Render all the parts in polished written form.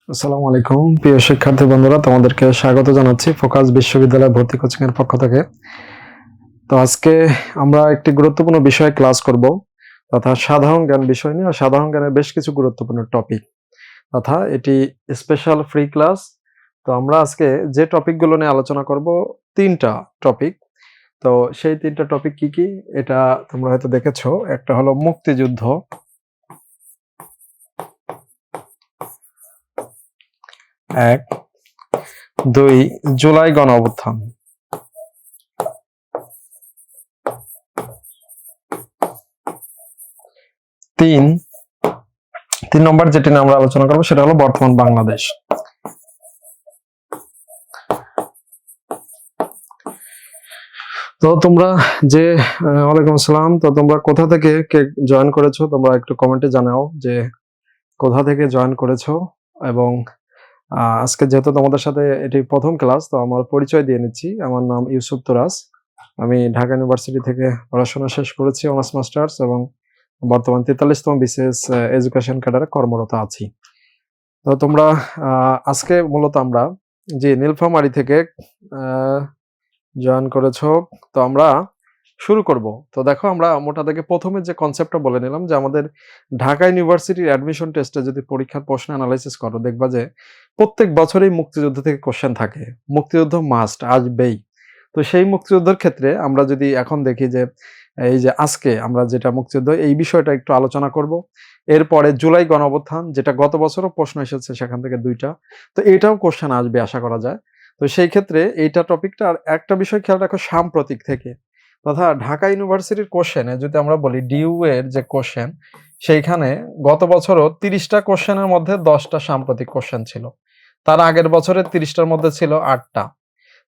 আসসালামু আলাইকুম প্রিয় শিক্ষার্থী বন্ধুরা, তোমাদেরকে স্বাগত জানাচ্ছি ফোকাস বিশ্ববিদ্যালয় ভর্তি কোচিং এর পক্ষ থেকে। তো আজকে আমরা একটি গুরুত্বপূর্ণ বিষয় ক্লাস করব, তথা সাধারণ জ্ঞান বিষয় নিয়ে। আর সাধারণ জ্ঞানের বেশ কিছু গুরুত্বপূর্ণ টপিক, তথা এটি স্পেশাল ফ্রি ক্লাস। তো আমরা আজকে যে টপিকগুলো নিয়ে আলোচনা করব, তিনটা টপিক। তো সেই তিনটা টপিক কি কি এটা তোমরা হয়তো দেখেছো। একটা হলো মুক্তিযুদ্ধ, এক, দুই জুলাই গণ অভ্যুত্থান, তিন নম্বর যেটি নিয়ে আমরা আলোচনা করবো সেটা হলো বর্তমান বাংলাদেশ। তো তোমরা যে ওয়ালাইকুম আসসালাম। তো তোমরা কোথা থেকে কে জয়েন করেছো তোমরা একটু কমেন্টে জানাও যে কোথা থেকে জয়েন করেছো। এবং আজকে যেহেতু তোমাদের সাথে এটি প্রথম ক্লাস, তো আমার পরিচয় দিয়ে নিচ্ছি। আমার নাম ইউসুফ তোরাস। আমি ঢাকা ইউনিভার্সিটি থেকে পড়াশোনা শেষ করেছি, অনার্স মাস্টার্স, এবং বর্তমান 43তম বিসিএস এডুকেশন ক্যাডারে কর্মরত আছি। তো তোমরা আজকে মূলত আমরা যে নীলফামারী থেকে জয়েন করেছো, তো আমরা শুরু করব। তো দেখো, আমরা মোটা থেকে প্রথমে যে কনসেপ্টটা বলে নিলাম যে আমাদের ঢাকা ইউনিভার্সিটির অ্যাডমিশন টেস্টে যদি পরীক্ষার প্রশ্ন অ্যানালাইসিস করো, দেখবা যে প্রত্যেক বছরেই মুক্তিযুদ্ধ থেকে কোশ্চেন থাকে। মুক্তিযুদ্ধ মাস্ট আসবেই। তো সেই মুক্তিযুদ্ধের ক্ষেত্রে আমরা যদি এখন দেখি যে এই যে আজকে আমরা যেটা মুক্তিযুদ্ধ এই বিষয়টা একটু আলোচনা করব। এরপরে জুলাই গণঅভ্যুত্থান, যেটা গত বছরও প্রশ্ন এসেছে, সেখান থেকে দুইটা। তো এটাও কোশ্চেন আসবে আশা করা যায়। তো সেই ক্ষেত্রে এইটা টপিকটা। আর একটা বিষয় খেয়াল রাখো, সাম্প্রতিক থেকে, তথা ঢাকা ইউনিভার্সিটির কোশ্চেনে যদি আমরা বলি ডিউ এর যে কোশ্চেন, সেইখানে গত বছরও 30টা কোশ্চেনের মধ্যে 10টা সাম্প্রতিক কোশ্চেন ছিল। তার আগের বছরের 30টার মধ্যে ছিল 8টা।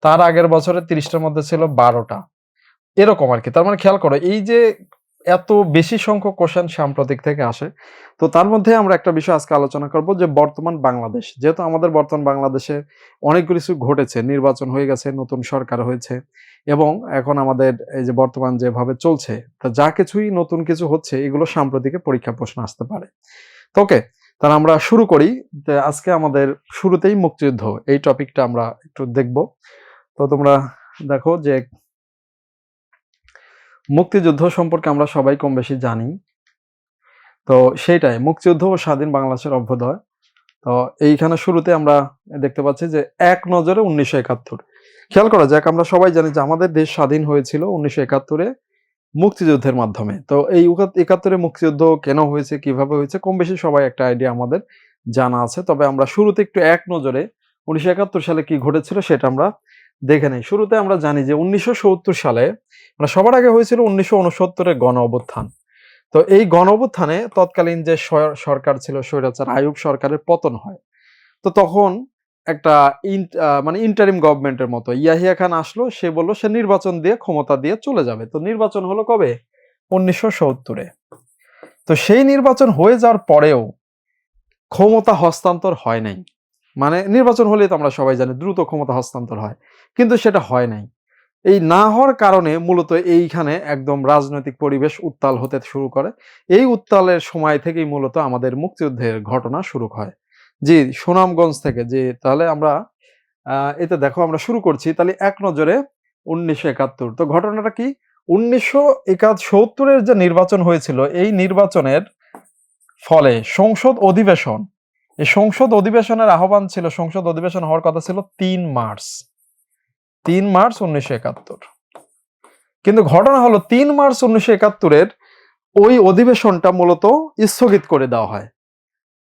তার আগের বছরের 30টার মধ্যে ছিল 12টা। এরকম আর কি। তার মানে খেয়াল করো, এই যে এত বেশি সংখ্যক কোশ্চেন সাম্প্রতিক থেকে আসে। তো তার মধ্যে আমরা একটা বিষয় আজকে আলোচনা করব যে বর্তমান বাংলাদেশ, যেহেতু আমাদের বর্তমান বাংলাদেশে অনেক কিছু ঘটেছে, নির্বাচন হয়ে গেছে, নতুন সরকার হয়েছে, এবং এখন আমাদের এই যে বর্তমান যেভাবে চলছে, তা যা কিছুই নতুন কিছু হচ্ছে, এগুলো সাম্প্রতিকে পরীক্ষা প্রশ্ন আসতে পারে। তো ওকে, তাহলে আমরা শুরু করি। আজকে আমাদের শুরুতেই মুক্তিযুদ্ধ এই টপিকটা আমরা একটু দেখব। তো তোমরা দেখো যে মুক্তিযুদ্ধ সম্পর্কে আমরা সবাই কম বেশি জানি। তো সেইটাই মুক্তিযুদ্ধ ও স্বাধীন বাংলাদেশের অভ্যুদয়। তো এইখানে শুরুতে আমরা দেখতে পাচ্ছি যে এক নজরে 1971। খেয়াল করা যাক, আমরা সবাই জানি যে আমাদের দেশ স্বাধীন হয়েছিল 1971-এ মুক্তিযুদ্ধের মাধ্যমে। তো এই 71-এ মুক্তিযুদ্ধ কেন হয়েছে, কিভাবে হয়েছে, কম বেশি সবাই একটা আইডিয়া আমাদের জানা আছে। তবে আমরা শুরুতে একটু এক নজরে 1971 সালে কি ঘটেছিল সেটা আমরা দেখে নেই। শুরুতে আমরা জানি যে 1970 সালে, মানে সবার আগে হয়েছিল 1969-এ গণ অভ্যুত্থান। তো এই গণ অভ্যুত্থানে তৎকালীন যে সরকার ছিল, স্বৈরাচার আইয়ুব সরকারের পতন হয়। তো তখন একটা মানে ইন্টারিম গভর্নমেন্টের মতো ইয়াহিয়া খান আসলো। সে বলল সে নির্বাচন দিয়ে ক্ষমতা দিয়ে চলে যাবে। তো নির্বাচন হলো কবে? 1970-এ। তো সেই নির্বাচন হয়ে যাওয়ার পরেও ক্ষমতা হস্তান্তর হয় নাই। মানে নির্বাচন হলেই তো আমরা সবাই জানি দ্রুত ক্ষমতা হস্তান্তর হয়, কিন্তু সেটা হয় নাই। এই না হওয়ার কারণে মূলত এইখানে একদম রাজনৈতিক পরিবেশ উত্তাল হতে শুরু করে। এই উত্তালের সময় থেকেই মূলত আমাদের মুক্তিযুদ্ধের ঘটনা শুরু হয়। জি, সুনামগঞ্জ থেকে। যে তাহলে আমরা এতে দেখো আমরা শুরু করছি তাহলে এক নজরে 1971। তো ঘটনাটা কি? 1971-এর যে নির্বাচন হয়েছিল, এই নির্বাচনের ফলে সংসদ অধিবেশন, এই সংসদ অধিবেশনের আহ্বান ছিল, সংসদ অধিবেশন হওয়ার কথা ছিল 3 মার্চ। 3 মার্চ 1971। কিন্তু ঘটনা হলো 3 মার্চ 1971-এর ওই অধিবেশনটা মূলত স্থগিত করে দেওয়া হয়।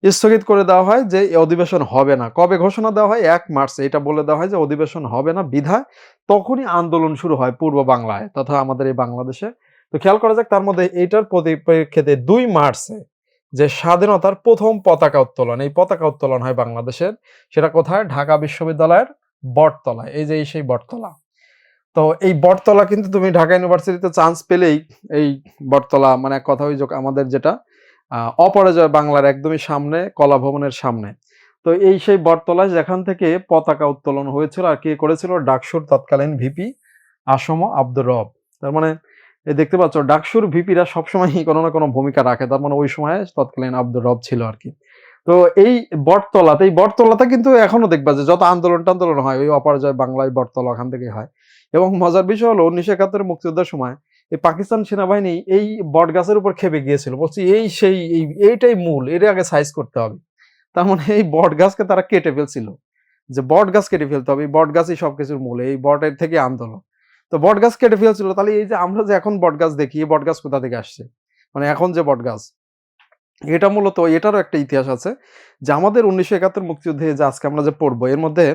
স্থগিত করে দেওয়া হয় যে এই অধিবেশন হবে না। কবে ঘোষণা দেওয়া হয়? 1 মার্চ এটা বলে দেওয়া হয় যে অধিবেশন হবে না। বিধায় তখনই আন্দোলন শুরু হয় পূর্ব বাংলায় তথা আমাদের এই বাংলাদেশে। তো খেয়াল করা যাক, তার মধ্যে এইটার পরিপ্রেক্ষিতে 2 মার্চে যে স্বাধীনতার প্রথম পতাকা উত্তোলন, এই পতাকা উত্তোলন হয় বাংলাদেশের। সেটা কোথায়? ঢাকা বিশ্ববিদ্যালয়ের বটতলায়। এই যে সেই বটতলা। তো এই বটতলা কিন্তু তুমি ঢাকা ইউনিভার্সিটিতে চান্স পেলেই এই বটতলা, মানে এক কথা অভিযোগ আমাদের যেটা অপরাজয় বাংলার একদমই সামনে, কলা ভবনের সামনে। তো এই সেই বটতলায় যেখান থেকে পতাকা উত্তোলন হয়েছিল। আর কে করেছিল? ডাকসুর তৎকালীন ভিপি আসম আব্দুর রব। তার মানে এই দেখতে পাচ্ছ, ডাকসুর ভিপিরা সবসময় কোনো না কোনো ভূমিকা রাখে। তার মানে ওই সময়ে তৎকালীন আব্দুর রব ছিল আর কি। তো এই বটতলাতে কিন্তু এখনো দেখবা যে যত আন্দোলন হয় ওই অপরাজয় বাংলায় বটতলা ওখান থেকেই হয়। এবং মজার বিষয় হলো 1971 মুক্তিযুদ্ধের সময় এই পাকিস্তান সেনাবাহিনী এই বট গাছের উপর খেপে গিয়েছিল, বলছি এইটাই মূল, এর আগে সাইজ করতে হবে। তার মানে এই বট গাছকে তারা কেটে ফেলছিল, যে বট গাছ কেটে ফেলতে হবে, এই বট গাছই সবকিছুর মূল, এই বটের থেকে আন্দোলন। তো বট গাছ কেটে ফেলছিল, তাহলে এই যে আমরা যে এখন বট গাছ দেখি, এই বট গাছ কোথা থেকে আসছে, মানে এখন যে বট গাছ, এটা মূলত এটারও একটা ইতিহাস আছে, যে আমাদের 1971 মুক্তিযুদ্ধে যে আজকে আমরা যে পড়বো এর মধ্যে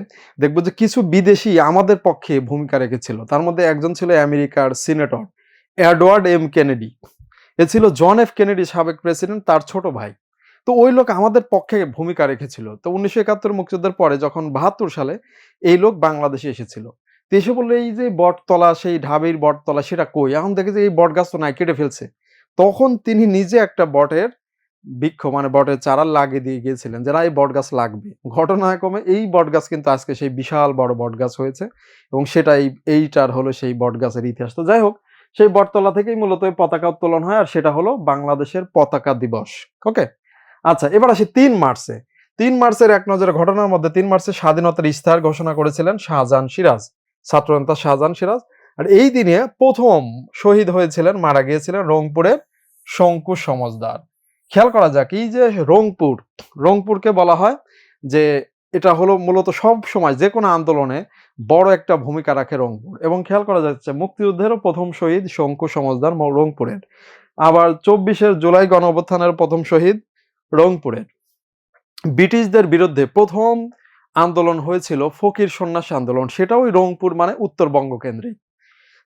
দেখবো যে কিছু বিদেশি আমাদের পক্ষে ভূমিকা রেখেছিল। তার মধ্যে একজন ছিল আমেরিকার সিনেটর এডওয়ার্ড এম কেনেডি। এ ছিল জন এফ কেনেডি সাবেক প্রেসিডেন্ট, তার ছোট ভাই। তো ওই লোক আমাদের পক্ষে ভূমিকা রেখেছিল। তো 1971 মুক্তিযুদ্ধের পরে যখন 72 সালে এই লোক বাংলাদেশে এসেছিল, তো এসে বললো এই যে বটতলা, সেই ঢাবির বটতলা সেটা কই, এখন দেখে যে এই বট গাছ তো নাই, কেটে ফেলছে। তখন তিনি নিজে একটা বটের বৃক্ষ মানে বটের চারা লাগিয়ে দিয়ে গিয়েছিলেন, যারা এই বট গাছ লাগবে। ঘটনাক্রমে এই বট গাছ কিন্তু আজকে সেই বিশাল বড় বট গাছ হয়েছে, এবং সেটাই এইটার হলো সেই বট গাছের ইতিহাস। তো যাই হোক, সেই বটতলা থেকেই মূলত এই পতাকা উত্তোলন হয়, আর সেটা হলো বাংলাদেশের পতাকা দিবস। ওকে, আচ্ছা এবার আসি 3 মার্চে। 3 মার্চের এক নজরে ঘটনার মধ্যে 3 মার্চে স্বাধীনতার ইশতেহার ঘোষণা করেছিলেন শাহজাহান সিরাজ, ছাত্রনেতা শাহজাহান সিরাজ। আর এই দিনে প্রথম শহীদ হয়েছিলেন, মারা গিয়েছিলেন রংপুরের শঙ্কু সমজদার। খেয়াল করা যাক, এই যে রংপুরকে বলা হয় যে এটা হলো মূলত সব সময় যে কোনো আন্দোলনে বড় একটা ভূমিকা রাখে রংপুর। এবং খেয়াল করা যাচ্ছে মুক্তিযুদ্ধেরও প্রথম শহীদ শঙ্কু সমজদার রংপুরের। আবার 24শে জুলাই গণ অভ্যুত্থানের প্রথম শহীদ রংপুরের। ব্রিটিশদের বিরুদ্ধে প্রথম আন্দোলন হয়েছিল ফকির সন্ন্যাসী আন্দোলন, সেটাও ওই রংপুর মানে উত্তরবঙ্গ কেন্দ্রিক।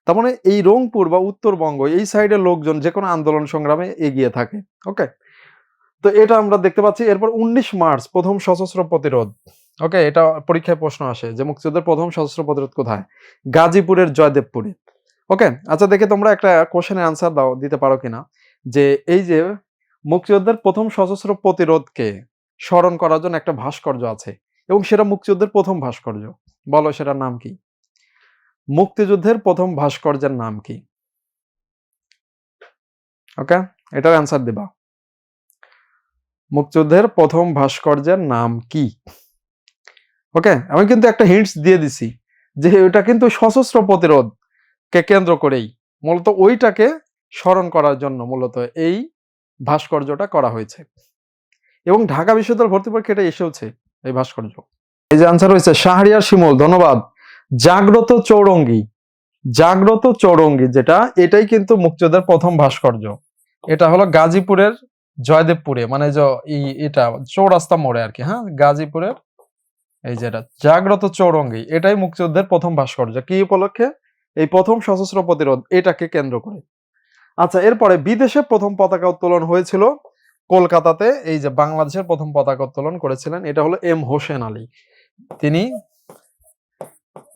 তার মানে এই রংপুর বা উত্তরবঙ্গ এই সাইডের লোকজন যে কোনো আন্দোলন সংগ্রামে এগিয়ে থাকে। ওকে, তো এটা আমরা দেখতে পাচ্ছি। এরপর 19 মার্চ প্রথম সশস্ত্র প্রতিরোধ। ওকে, এটা পরীক্ষায় প্রশ্ন আসে যে মুক্তিযুদ্ধের প্রথম সশস্ত্র প্রতিরোধ কোথায়, গাজীপুরের জয়দেবপুরে। ওকে, আচ্ছা দেখে তোমরা একটা কোশ্চেনের আনসার দিতে পারো কিনা, যে এই যে মুক্তিযুদ্ধের প্রথম সশস্ত্র প্রতিরোধকে স্মরণ করার জন্য একটা ভাস্কর্য আছে, এবং সেটা মুক্তিযুদ্ধের প্রথম ভাস্কর্য। বলো সেটার নাম কি? মুক্তিযুদ্ধের প্রথম ভাস্কর্যের নাম কি? ওকে, এটার অ্যান্সার দিবা। মুক্তিযুদ্ধের প্রথম ভাস্কর্যের নাম কি? ওকে, আমি কিন্তু একটা হিন্টস দিয়ে দিছি যে ওটা কিন্তু সশস্ত্র প্রতিরোধ কে কেন্দ্র করেই মূলত ওইটাকে স্মরণ করার জন্য মূলত এই ভাস্কর্যটা করা হয়েছে, এবং ঢাকা বিশ্ববিদ্যালয় ভর্তি পরীক্ষা এটা এসেওছে এই ভাস্কর্য। এই যে আনসার হয়েছে শাহরিয়ার শিমুল, ধন্যবাদ। জাগ্রত চৌরঙ্গী, জাগ্রত চৌরঙ্গী যেটা, এটাই কিন্তু মুক্তিযুদ্ধের প্রথম ভাস্কর্য। এটা হলো গাজীপুরের জয়দেবপুরে, মানে এটা চৌরাস্তা মোড়ে আর কি। হ্যাঁ, গাজীপুরের এই যেটা জাগ্রত চৌরঙ্গী, এটাই মুক্তিযুদ্ধের প্রথম ভাস্কর্য। কি উপলক্ষে? এই প্রথম সশস্ত্র প্রতিরোধ এটাকে কেন্দ্র করে। আচ্ছা, এরপরে বিদেশে প্রথম পতাকা উত্তোলন হয়েছিল কলকাতাতে। এই যে বাংলাদেশের প্রথম পতাকা উত্তোলন করেছিলেন, এটা হলো এম হোসেন আলী। তিনি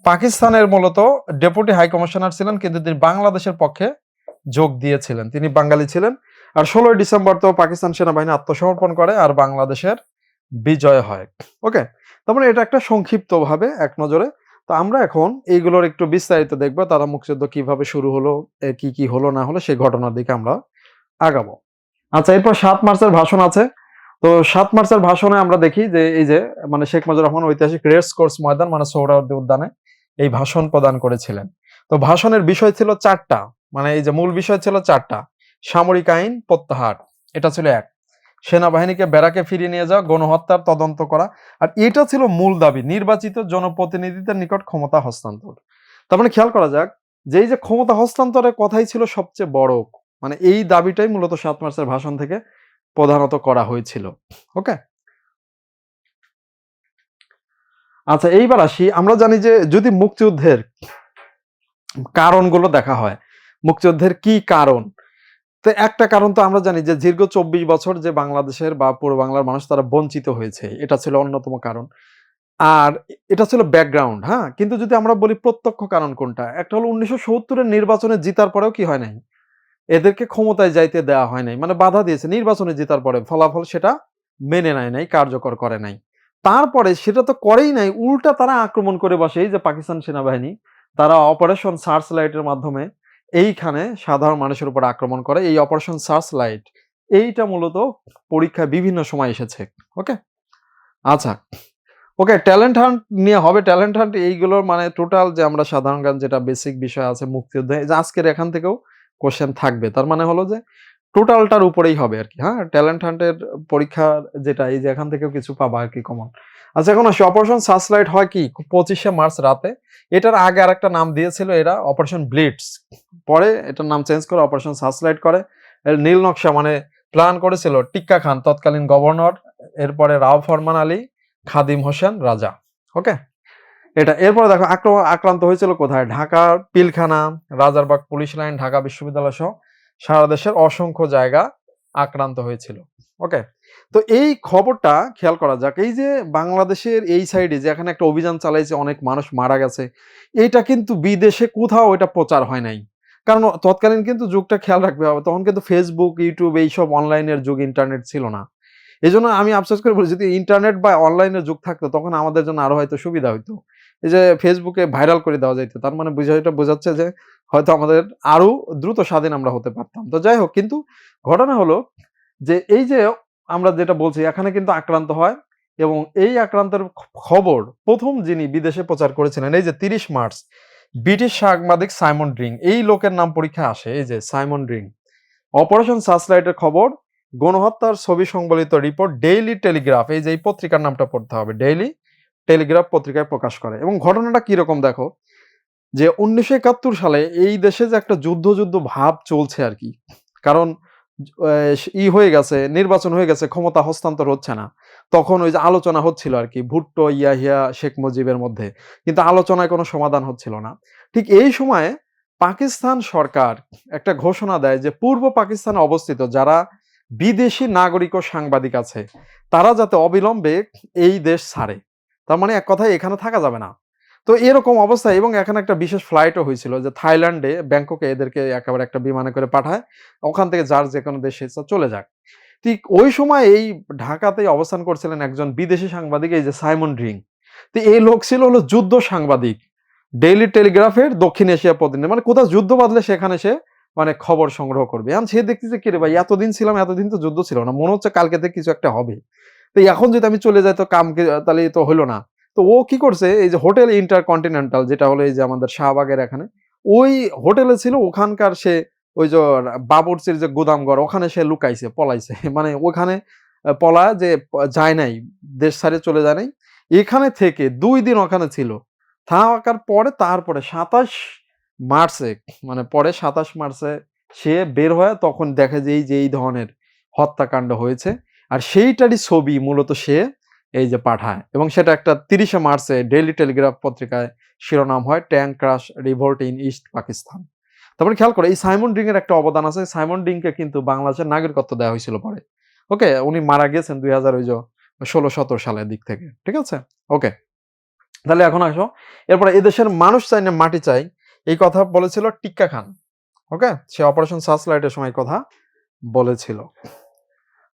পাকিস্তানের মূলত ডেপুটি হাই কমিশনার ছিলেন, কিন্তু তিনি বাংলাদেশের পক্ষে যোগ দিয়েছিলেন। তিনি বাঙালি ছিলেন। আর 16ই ডিসেম্বর তো পাকিস্তান সেনাবাহিনী আত্মসমর্পণ করে আর বাংলাদেশের বিজয় হয়। ওকে, তারপরে এটা একটা সংক্ষিপ্ত ভাবে এক নজরে। তো আমরা এখন এইগুলোর একটু বিস্তারিত দেখবো, তারা মুক্তিযুদ্ধ কিভাবে শুরু হলো, কি কি হলো না হলো সেই ঘটনার দিকে আমরা আগাবো। আচ্ছা, এরপর 7 মার্চের ভাষণ আছে। তো 7 মার্চের ভাষণে আমরা দেখি যে এই যে মানে শেখ মুজিবুর রহমান ঐতিহাসিক রেস কোর্স ময়দান মানে সোহরাওয়ার্দী উদ্যানে এই ভাষণ প্রদান করেছিলেন। তো ভাষণের বিষয় ছিল 4টা, মানে এই যে মূল বিষয় ছিল 4টা। সামরিক আইন প্রত্যাহার, এটা ছিল 1। সেনাবাহিনীকে ব্যারাকে ফিরিয়ে নিয়ে যাওয়া, গণহত্যার তদন্ত করা, আর এটা ছিল মূল দাবি, নির্বাচিত জনপ্রতিনিধিদের নিকট ক্ষমতা হস্তান্তর। তার মানে খেয়াল করা যাক যে এই যে ক্ষমতা হস্তান্তরের কথাই ছিল সবচেয়ে বড়, মানে এই দাবিটাই মূলত 7 মার্চের ভাষণ থেকে প্রধানত করা হয়েছিল। ওকে, আচ্ছা এইবার আসি, আমরা জানি যে যদি মুক্তিযুদ্ধের কারণগুলো দেখা হয়, মুক্তিযুদ্ধের কি কারণ, তো একটা কারণ তো আমরা জানি যে দীর্ঘ 24 বছর যে বাংলাদেশের বা পূর্ব বাংলার মানুষ তারা বঞ্চিত হয়েছে, এটা ছিল অন্যতম কারণ। আর এটা ছিল ব্যাকগ্রাউন্ড। হ্যাঁ, কিন্তু যদি আমরা বলি প্রত্যক্ষ কারণ কোনটা, একটা হলো 1970-এর নির্বাচনে জিতার পরেও কি হয় নাই, এদেরকে ক্ষমতায় যাইতে দেওয়া হয় নাই, মানে বাধা দিয়েছে। নির্বাচনে জেতার পরে ফলাফল সেটা মেনে নেয় নাই, কার্যকর করে নাই। তারপরে সেটা তো করেই নাই, উল্টা তারা আক্রমণ করে বসে। এই যে পাকিস্তান সেনাবাহিনী, তারা অপারেশন সার্চ লাইটের মাধ্যমে এইখানে সাধারণ মানুষের উপর আক্রমণ করে। এই অপারেশন সার্চ লাইট এইটা মূলত পরীক্ষায় বিভিন্ন সময় এসেছে। ওকে, আচ্ছা, ওকে, ট্যালেন্ট হান্ট নিয়ে হবে। ট্যালেন্ট হান্ট এইগুলোর মানে টোটাল যে আমরা সাধারণ জ্ঞান যেটা বেসিক বিষয় আছে মুক্তিযুদ্ধে, যে আজকের এখান থেকেও কোশ্চেন থাকবে। তার মানে হলো যে টোটালটার উপরেই হবে আরকি। হ্যাঁ? ট্যালেন্ট হান্টের পরীক্ষার যেটা এই যে এখান থেকেও কিছু পাবা আরকি কমন। আচ্ছা, এখন আসি অপারেশন সার্চলাইট হয় কি 25শে মার্চ রাতে। এটার আগে আরেকটা নাম দিয়েছিল এরা অপারেশন ব্লিটজ। পরে এটার নাম চেঞ্জ করে অপারেশন সার্চলাইট করে। এর নীল নকশা মানে প্ল্যান করেছিল টিক্কা খান তৎকালীন গভর্নর, এরপরে রাও ফরমান আলী, খাদিম হোসেন রাজা। ওকে? এটা এরপরে দেখো আক্রান্ত হয়েছিল কোথায়? ঢাকার পিলখানা, রাজারবাগ পুলিশ লাইন, ঢাকা বিশ্ববিদ্যালয় সহ সারা দেশের অসংখ্য জায়গা আক্রান্ত হয়েছিল। ওকে, তো এই খবরটা খেয়াল করা যাক। এই যে বাংলাদেশের এই সাইডে যে এখানে একটা অভিযান চালাইছে, অনেক মানুষ মারা গেছে, এটা কিন্তু বিদেশে কোথাও এটা প্রচার হয় নাই। কারণ তৎকালীন কিন্তু যুগটা খেয়াল রাখতে হবে, তখন কিন্তু ফেসবুক, ইউটিউব এইসব অনলাইনের যুগ, ইন্টারনেট ছিল না। এজন্য আমি আফসোস করে বলি যদি ইন্টারনেট বা অনলাইনের যুগ থাকতো তখন আমাদের জন্য আরো হয়তো সুবিধা হইতো। এই যে ফেসবুকে ভাইরাল করে দেওয়া যাইত। তার মানে বিষয়টা বোঝাচ্ছে যে হয়তো আমাদের আরো দ্রুত স্বাধীন আমরা হতে পারতাম। তো যাই হোক, কিন্তু ঘটনা হলো যে এই যে আমরা যেটা বলছি এখানে কিন্তু আক্রান্ত হয়, এবং এই আক্রান্তের খবর ১ম যিনি বিদেশে প্রচার করেছিলেন এই যে ৩০ মার্চ ব্রিটিশ সাংবাদিক সাইমন ড্রিং, এই লোকের নাম পরীক্ষায় আসে, এই যে সাইমন ড্রিং। অপারেশন সার্চলাইটের খবর, গণহত্যার ছবি সংবলিত রিপোর্ট ডেইলি টেলিগ্রাফ, এই যে এই পত্রিকার নামটা পড়তে হবে, ডেইলি টেলিগ্রাফ পত্রিকায় প্রকাশ করে। এবং ঘটনাটা কিরকম দেখো, যে ১৯৭১ সালে এই দেশে যে একটা যুদ্ধ ভাব চলছে আরকি। কারণ হয়ে গেছে, নির্বাচন হয়ে গেছে, ক্ষমতা হস্তান্তর হচ্ছে না। তখন ওই যে আলোচনা হচ্ছিল আরকি ভুট্টো, ইয়াহিয়া, শেখ মুজিবের মধ্যে। কিন্তু আলোচনায় কোনো সমাধান হচ্ছিল না। ঠিক এই সময়ে পাকিস্তান সরকার একটা ঘোষণা দেয় যে পূর্ব পাকিস্তানে অবস্থিত যারা বিদেশি নাগরিক ও সাংবাদিক আছে, তারা যাতে অবিলম্বে এই দেশ ছাড়ে। তার মানে এক কথায় এখানে থাকা যাবে না। তো এরকম অবস্থায়, এবং এখানে একটা বিশেষ ফ্লাইটও হয়েছিল যে থাইল্যান্ডে, ব্যাংককে এদেরকে একেবারে একটা বিমানে করে পাঠায়। ওখান থেকে যার যেকোনো দেশে ইচ্ছা চলে যাক। ঠিক ওই সময় এই ঢাকাতেই অবস্থান করছিলেন একজন বিদেশি সাংবাদিক, এই যে সাইমন ড্রিং। তো এই লোক ছিল হলো যুদ্ধ সাংবাদিক। ডেইলি টেলিগ্রাফের দক্ষিণ এশিয়া প্রতিনিধি। মানে কোথাও যুদ্ধ বাঁধলে সেখানে সে মানে খবর সংগ্রহ করবে। এখন সে দেখতেছে কিরে ভাই এতদিন ছিলাম, এতদিন তো যুদ্ধ ছিল না। মনে হচ্ছে কালকে থেকে কিছু একটা হবে। তো এখন যদি আমি চলে যাই তো তাহলে তো হইল না। তো ও কি করছে, এই যে হোটেল ইন্টারকন্টিনেন্টাল যেটা হলো এই যে আমাদের শাহবাগের এখানে, ওই হোটেলে ছিল, ওখানকার সে ওই যে বাবুর্চির যে গুদামঘর ওখানে সে লুকাইছে, পলাইছে। মানে ওখানে পলায় যে যায় নাই, দেশ ছাড়ে চলে যায় নাই। এখানে থেকে ২ দিন ওখানে ছিল। থাকার পরে তারপরে ২৭ মার্চে, মানে পরে ২৭ মার্চে সে বের হয়ে তখন দেখে যে এই ধরনের হত্যাকাণ্ড হয়েছে। আর সেইটারই ছবি মূলত সে এই যে পাঠায়, এবং সেটা একটা ৩০শে মার্চে ডেইলি টেলিগ্রাফ পত্রিকায় শিরোনাম হয় tank crush revolt in East Pakistan. তারপরে খেয়াল করো এই সাইমন ডিং এর একটা অবদান আছে। সাইমন ডিংকে কিন্তু বাংলাদেশের নাগরিকত্ব দেওয়া হয়েছিল পরে। ওকে, উনি মারা গেছেন ২০১৬-১৭ সালের দিক থেকে। ঠিক আছে? ওকে। তাহলে এখন আসো, এরপরে এদেশের মানুষ চাই না মাটি চাই, এই কথা বলেছিল টিক্কা খান। ওকে, সে অপারেশন সার্চলাইটের সময় কথা বলেছিল।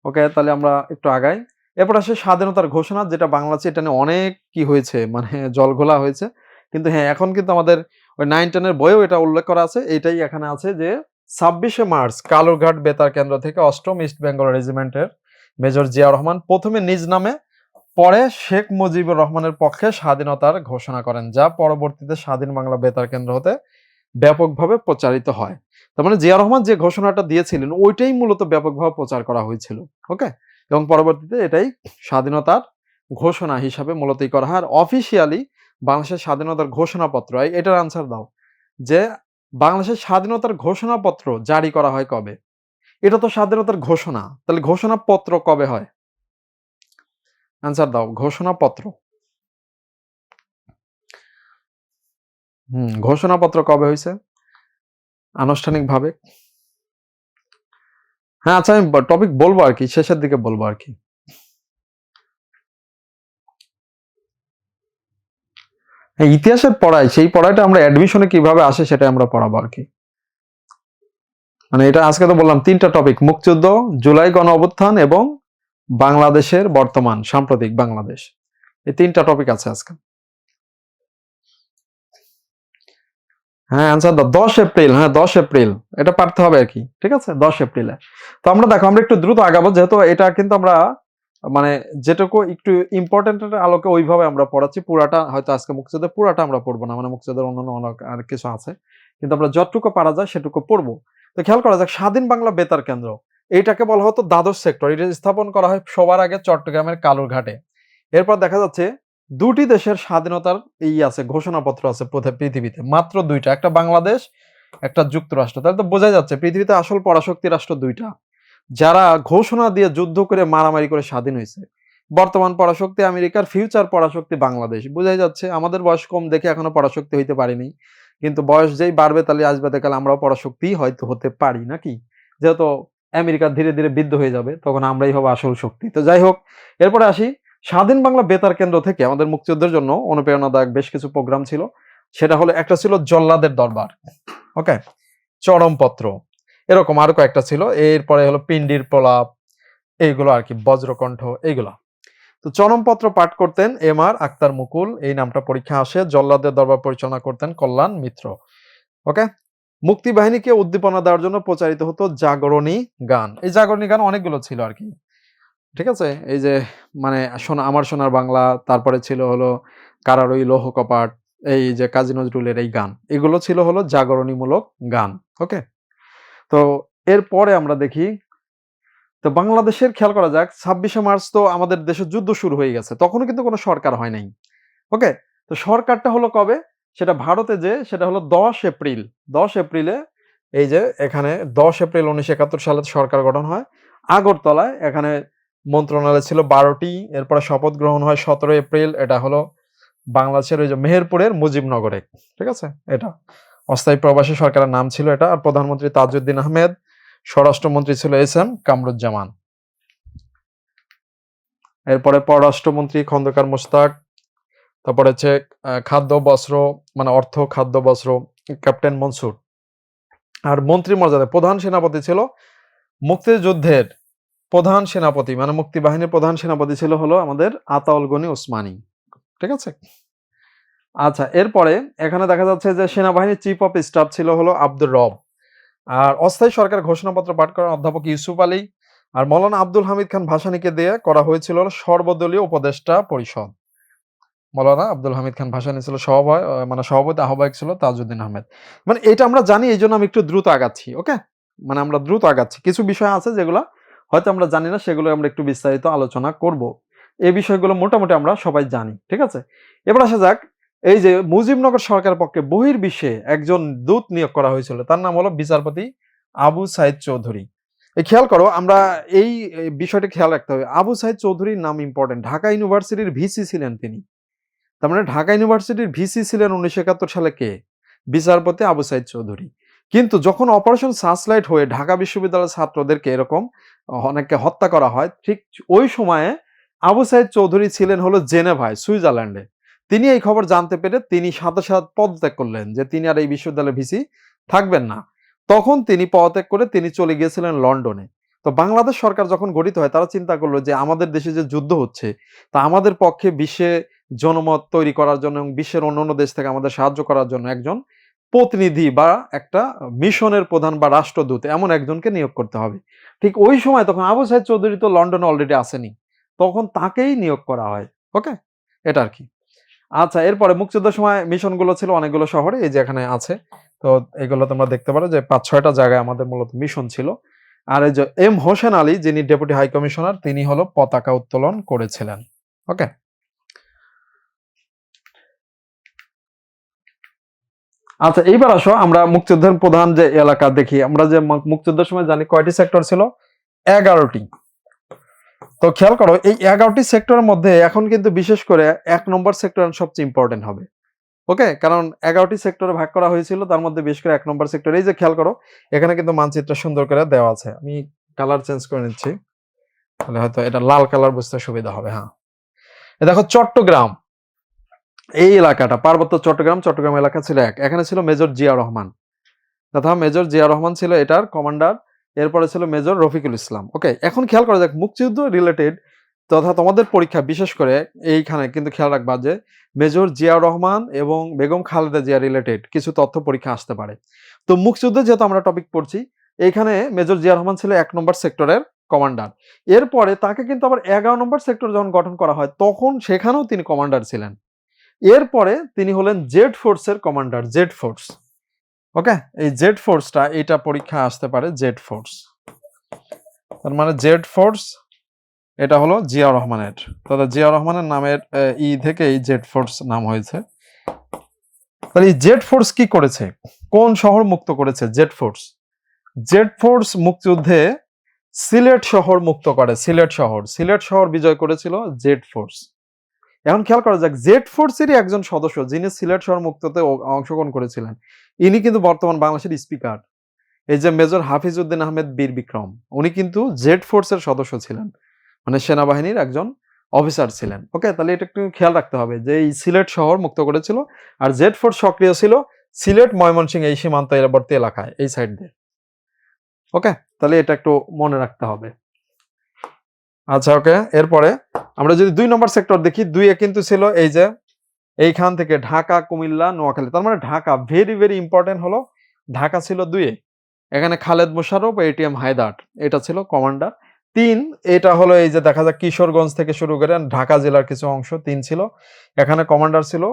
ওকে, তাহলে আমরা একটু আগাই। এরপর আসে স্বাধীনতার ঘোষণা, যেটা বাংলাদেশে এটা নিয়ে অনেক কি হয়েছে, মানে জলঘোলা হয়েছে। কিন্তু হ্যাঁ, এখন কিন্তু আমাদের ওই 9-10 এর বইয়েও এটা উল্লেখ করা আছে। এটাই এখানে আছে যে ২৬শে মার্চ কালুরঘাট বেতার কেন্দ্র থেকে ৮ম ইস্ট বেঙ্গল রেজিমেন্টের মেজর জিয়াউর রহমান প্রথমে নিজ নামে, পরে শেখ মুজিবুর রহমানের পক্ষে স্বাধীনতার ঘোষণা করেন, যা পরবর্তীতে স্বাধীন বাংলা বেতার কেন্দ্র হতে ব্যাপকভাবে প্রচারিত হয়। তার মানে জিয়া রহমান যে ঘোষণাটা দিয়েছিলেন ওইটাই মূলত ব্যাপকভাবে প্রচার করা হয়েছিল। ওকে, এবং পরবর্তীতে এটাই স্বাধীনতার ঘোষণা হিসাবে মূলতই করা হয়। আর অফিসিয়ালি বাংলাদেশের স্বাধীনতার ঘোষণাপত্র, এটার আনসার দাও, যে বাংলাদেশের স্বাধীনতার ঘোষণাপত্র জারি করা হয় কবে? এটা তো স্বাধীনতার ঘোষণা, তাহলে ঘোষণাপত্র কবে হয়? আনসার দাও, ঘোষণাপত্র। ঘোষণাপত্র কবে হয়েছে আনুষ্ঠানিকভাবে? হ্যাঁ, আচ্ছা, আমি টপিক বলবো আর কি, শেষের দিকে বলবো আর কি। হ্যাঁ, ইতিহাসের পড়াই, সেই পড়াইটা আমরা অ্যাডমিশনে কিভাবে আসে সেটা আমরা পড়াবো আর কি। মানে এটা আজকে তো বললাম ৩টা টপিক, মুক্তিযুদ্ধ, জুলাই গণ অভ্যুত্থান এবং বাংলাদেশের বর্তমান সাম্প্রতিক বাংলাদেশ। এই ৩টা টপিক আছে আজকে। হ্যাঁ অ্যান্সার দাও, 10 এপ্রিল। হ্যাঁ 10 এপ্রিল, এটা পারতে হবে আর কি, ঠিক আছে, 10 এপ্রিলে। তো আমরা দেখো আমরা একটু দ্রুত আগাবো, যেহেতু এটা কিন্তু আমরা মানে যেটুকু একটু ইম্পর্টেন্টের আলোকে ওইভাবে আমরা পড়াচ্ছি, পুরাটা হয়তো আজকে মুক্তিযুদ্ধের পুরাটা আমরা পড়বো না, মানে মুক্তিযুদ্ধের অন্যান্য অনেক আর কিছু আছে, কিন্তু আমরা যতটুকু পারা যায় সেটুকু পড়বো। তো খেয়াল করা যাক, স্বাধীন বাংলা বেতার কেন্দ্র এইটাকে বলা হতো দ্বাদশ সেক্টর। এটা স্থাপন করা হয় সবার আগে চট্টগ্রামের কালুরঘাটে। এরপর দেখা যাচ্ছে দুটি দেশের স্বাধীনতার আছে, ঘোষণাপত্র আছে পৃথিবীতে, মাত্র দুইটা, একটা বাংলাদেশ, একটা যুক্তরাষ্ট্র। তাহলে তো বোঝা যাচ্ছে পৃথিবীতে আসল পরাশক্তি রাষ্ট্র দুইটা, যারা ঘোষণা দিয়ে যুদ্ধ করে মারামারি করে স্বাধীন হয়েছে। বর্তমান পরাশক্তি আমেরিকার, ফিউচার পরাশক্তি বাংলাদেশ। বোঝাই যাচ্ছে আমাদের বয়স কম দেখে এখনো পরাশক্তি হইতে পারিনি, কিন্তু বয়স যেই বাড়বে তাহলে আসবে দেখালে আমরাও পরাশক্তি হয়তো হতে পারি নাকি, যেহেতু আমেরিকা ধীরে ধীরে বিদ্ধ হয়ে যাবে, তখন আমরাই হবো আসল শক্তি। তো যাই হোক, এরপরে আসি, স্বাধীন বাংলা বেতার কেন্দ্র থেকে আমাদের মুক্তিযুদ্ধের জন্য অনুপ্রেরণাদায়ক বেশ কিছু প্রোগ্রাম ছিল। সেটা হলো, একটা ছিল জল্লাদের দরবার, ওকে, চরমপত্র, এরকম আরো কয়েকটা ছিল। এরপরে হলো পিন্ডির প্রলাপ, এইগুলো আর কি, বজ্রকণ্ঠ, এইগুলা। তো চরমপত্র পাঠ করতেন এম আর আক্তার মুকুল, এই নামটা পরীক্ষা আসে। জল্লাদের দরবার পরিচালনা করতেন কল্যাণ মিত্র, ওকে। মুক্তি বাহিনীকে উদ্দীপনা দেওয়ার জন্য প্রচারিত হতো জাগরণী গান। এই জাগরণী গান অনেকগুলো ছিল আর কি, ঠিক আছে। এই যে মানে আমার সোনার বাংলা, তারপরে ছিল হলো কারারই লৌহ কপাট, এই যে কাজী নজরুলের এই গান, এগুলো ছিল হলো জাগরণীমূলক গান, ওকে। তো এরপরে আমরা দেখি, তো বাংলাদেশের খেয়াল করা যাক, 26শে মার্চ তো আমাদের দেশে যুদ্ধ শুরু হয়ে গেছে, তখনও কিন্তু কোনো সরকার হয় নাই, ওকে। তো সরকারটা হলো কবে, সেটা ভারতে যে, সেটা হলো 10 এপ্রিল। 10 এপ্রিলে, এই যে এখানে 10 এপ্রিল 1971 সালে সরকার গঠন হয় আগরতলায়। এখানে মন্ত্রণালয় ছিল 12টি। এরপরে শপথ গ্রহণ হয় 17 এপ্রিল, এটা হলো বাংলাদেশের ওই যে মেহেরপুরের মুজিবনগরে, ঠিক আছে। এটা অস্থায়ী প্রবাসী সরকারের নাম ছিল এটা। আর প্রধানমন্ত্রী তাজউদ্দিন আহমেদ, স্বরাষ্ট্রমন্ত্রী ছিল এস এম কামরুজ্জামান। এরপরে পররাষ্ট্রমন্ত্রী খন্দকার মোশতাক। তারপরে হচ্ছে খাদ্য বস্ত্র, মানে অর্থ খাদ্য বস্ত্র, ক্যাপ্টেন মনসুর। আর মন্ত্রী মর্যাদায় প্রধান সেনাপতি ছিল মুক্তিযুদ্ধের প্রধান সেনাপতি, মানে মুক্তি বাহিনীর প্রধান সেনাপতি ছিল হলো আমাদের আতাউল গনি ওসমানী, ঠিক আছে। আচ্ছা, এরপরে এখানে দেখা যাচ্ছে যে সেনাবাহিনীর চিফ অফ স্টাফ ছিল হলো আব্দুর রব। আর অস্থায়ী সরকার ঘোষণাপত্র পাঠ করেন অধ্যাপক ইউসুফ আলী। আর মৌলানা আব্দুল হামিদ খান ভাসানীকে দিয়ে করা হয়েছিল সর্বদলীয় উপদেষ্টা পরিষদ। মৌলানা আব্দুল হামিদ খান ভাসানী ছিল মানে সভাপতি, আহ্বায়ক ছিল তাজউদ্দিন আহমেদ। মানে এটা আমরা জানি, এই জন্য আমি একটু দ্রুত আগাচ্ছি, ওকে। মানে আমরা দ্রুত আগাচ্ছি, কিছু বিষয় আছে যেগুলো হয়তো আমরা জানি না, সেগুলো আমরা একটু বিস্তারিত আলোচনা করব। এই বিষয়গুলো মোটামুটি আমরা সবাই জানি, ঠিক আছে। এবার আসা যাক, এই যে মুজিবনগর সরকারের পক্ষে বহির্বিশ্বে একজন দূত নিয়োগ করা হয়েছিল, তার নাম হলো বিচারপতি আবু সাইদ চৌধুরী। এই খেয়াল করো, আমরা এই বিষয়টা খেয়াল রাখতে হবে, আবু সাইদ চৌধুরীর নাম ইম্পর্টেন্ট। ঢাকা ইউনিভার্সিটির ভিসি ছিলেন তিনি। তার মানে ঢাকা ইউনিভার্সিটির ভিসি ছিলেন 1971 সালে কে, বিচারপতি আবু সাইদ চৌধুরী। কিন্তু যখন অপারেশন সার্চলাইট হয়ে ঢাকা বিশ্ববিদ্যালয়ের ছাত্রদেরকে এরকম অনেককে হত্যা করা হয়, ঠিক ওই সময়ে আবু সাইদ চৌধুরী ছিলেন হলো জেনেভায়, সুইজারল্যান্ডে। তিনি এই খবর জানতে পেরে তিনি সাথে সাথে পদত্যাগ করলেন, যে তিনি আর এই বিশ্ববিদ্যালয়ের ভিসি থাকবেন না। তখন তিনি পদত্যাগ করে তিনি চলে গিয়েছিলেন লন্ডনে। তো বাংলাদেশ সরকার যখন গঠিত হয়, তারা চিন্তা করলো যে আমাদের দেশে যে যুদ্ধ হচ্ছে, তা আমাদের পক্ষে বিশ্বে জনমত তৈরি করার জন্য এবং বিশ্বের অন্যান্য দেশ থেকে আমাদের সাহায্য করার জন্য একজন প্রতিনিধি বা একটা মিশনের প্রধান বা রাষ্ট্রদূত, এমন একজনকে নিয়োগ করতে হবে। ঠিক ওই সময় তখন আবু সাইদ চৌধুরী তো লন্ডনে অলরেডি আসেনি, তখন তাকেই নিয়োগ করা হয়, ওকে। এটা আর কি। আচ্ছা, এরপরে মুক্তিযুদ্ধের সময় মিশনগুলো ছিল অনেকগুলো শহরে, এই যে এখানে আছে। তো এগুলো তোমরা দেখতে পারো যে 5-6টা জায়গায় আমাদের মূলত মিশন ছিল। আর এই যে এম হোসেন আলী, যিনি ডেপুটি হাই কমিশনার, তিনি হলো পতাকা উত্তোলন করেছিলেন, ওকে। আচ্ছা, এইবার আসো আমরা মুক্তিযুদ্ধের প্রধান যে এলাকা দেখি। আমরা যে মুক্তিযুদ্ধের সময় জানি কয়টি সেক্টর ছিল, 11টি। তো খেয়াল করো, এই 11টি সেক্টরের মধ্যে এখন কিন্তু বিশেষ করে 1 নম্বর সেক্টর সবচেয়ে ইম্পর্টেন্ট হবে, ওকে। কারণ 11টি সেক্টরে ভাগ করা হয়েছিল, তার মধ্যে বিশেষ করে 1 নম্বর সেক্টর। এই যে খেয়াল করো, এখানে কিন্তু মানচিত্র সুন্দর করে দেওয়া আছে। আমি কালার চেঞ্জ করে নিচ্ছি, তাহলে হয়তো এটা লাল কালার বুঝতে সুবিধা হবে। হ্যাঁ, দেখো চট্টগ্রাম, এই এলাকাটা পার্বত্য চট্টগ্রাম এলাকা ছিল এখানে ছিল মেজর জিয়া রহমান, তথা মেজর জিয়া রহমান ছিল এটার কমান্ডার। এরপরে ছিল মেজর রফিকুল ইসলাম, ওকে। এখন খেয়াল করা যাক মুক্তিযুদ্ধ রিলেটেড তথা তোমাদের পরীক্ষা বিশেষ করে এইখানে কিন্তু খেয়াল রাখবা যে মেজর জিয়াউর রহমান এবং বেগম খালেদা জিয়া রিলেটেড কিছু তথ্য পরীক্ষা আসতে পারে। তো মুক্তিযুদ্ধে যেহেতু আমরা টপিক পড়ছি, এইখানে মেজর জিয়া রহমান ছিল 1 নম্বর সেক্টরের কমান্ডার। এরপরে তাকে কিন্তু আবার 11 নম্বর সেক্টর যখন গঠন করা হয় তখন সেখানেও তিনি কমান্ডার ছিলেন। এরপরে তিনি হলেন জেড ফোর্সের কমান্ডার, জেড ফোর্স। ওকে, এই জেড ফোর্সটা এটা পরীক্ষা আসতে পারে, জেড ফোর্স। তার মানে জেড ফোর্স এটা হলো জিয়াউর রহমানের, তথা জিয়াউর রহমানের নামের থেকে এই জেড ফোর্স নাম হয়েছে। তাহলে এই জেড ফোর্স কি করেছে, কোন শহর মুক্ত করেছে জেড ফোর্স? জেড ফোর্স মুক্তিযুদ্ধে সিলেট শহর মুক্ত করে, সিলেট শহর বিজয় করেছিল জেড ফোর্স। এখন খেয়াল করা যাক, জেড ফোর্সেরই একজন সদস্য যিনি সিলেট শহর মুক্ততে অংশগ্রহণ করেছিলেন, ইনি কিন্তু বর্তমান বাংলাদেশের স্পিকার, এই যে মেজর হাফিজউদ্দিন আহমেদ বীর বিক্রম, উনি কিন্তু জেড ফোর্সের সদস্য ছিলেন, মানে সেনাবাহিনীর একজন অফিসার ছিলেন। ওকে, তাহলে এটা একটু খেয়াল রাখতে হবে যে এই সিলেট শহর মুক্ত করেছিল, আর জেড ফোর্স সক্রিয় ছিল সিলেট ময়মনসিংহ এই সীমান্তবর্তী এলাকায়, এই সাইড দিয়ে। ওকে, তাহলে এটা একটু মনে রাখতে হবে। আচ্ছা, ওকে, এরপরে আমরা যদি 2 নম্বর সেক্টর দেখি, 2-এ কিন্তু ছিল এই যে এইখান থেকে ঢাকা, কুমিল্লা, নোয়াখালী। তার মানে ঢাকা ভেরি ভেরি ইম্পর্টেন্ট হলো, ঢাকা ছিল 2-এ। এখানে খালেদ মোশাররফ, এটিএম হায়দার এটা ছিল কমান্ডার। 3 এটা হলো এই যে দেখা যায় কিশোরগঞ্জ থেকে শুরু করে ঢাকা জেলার কিছু অংশ 3 ছিল, এখানে কমান্ডার ছিল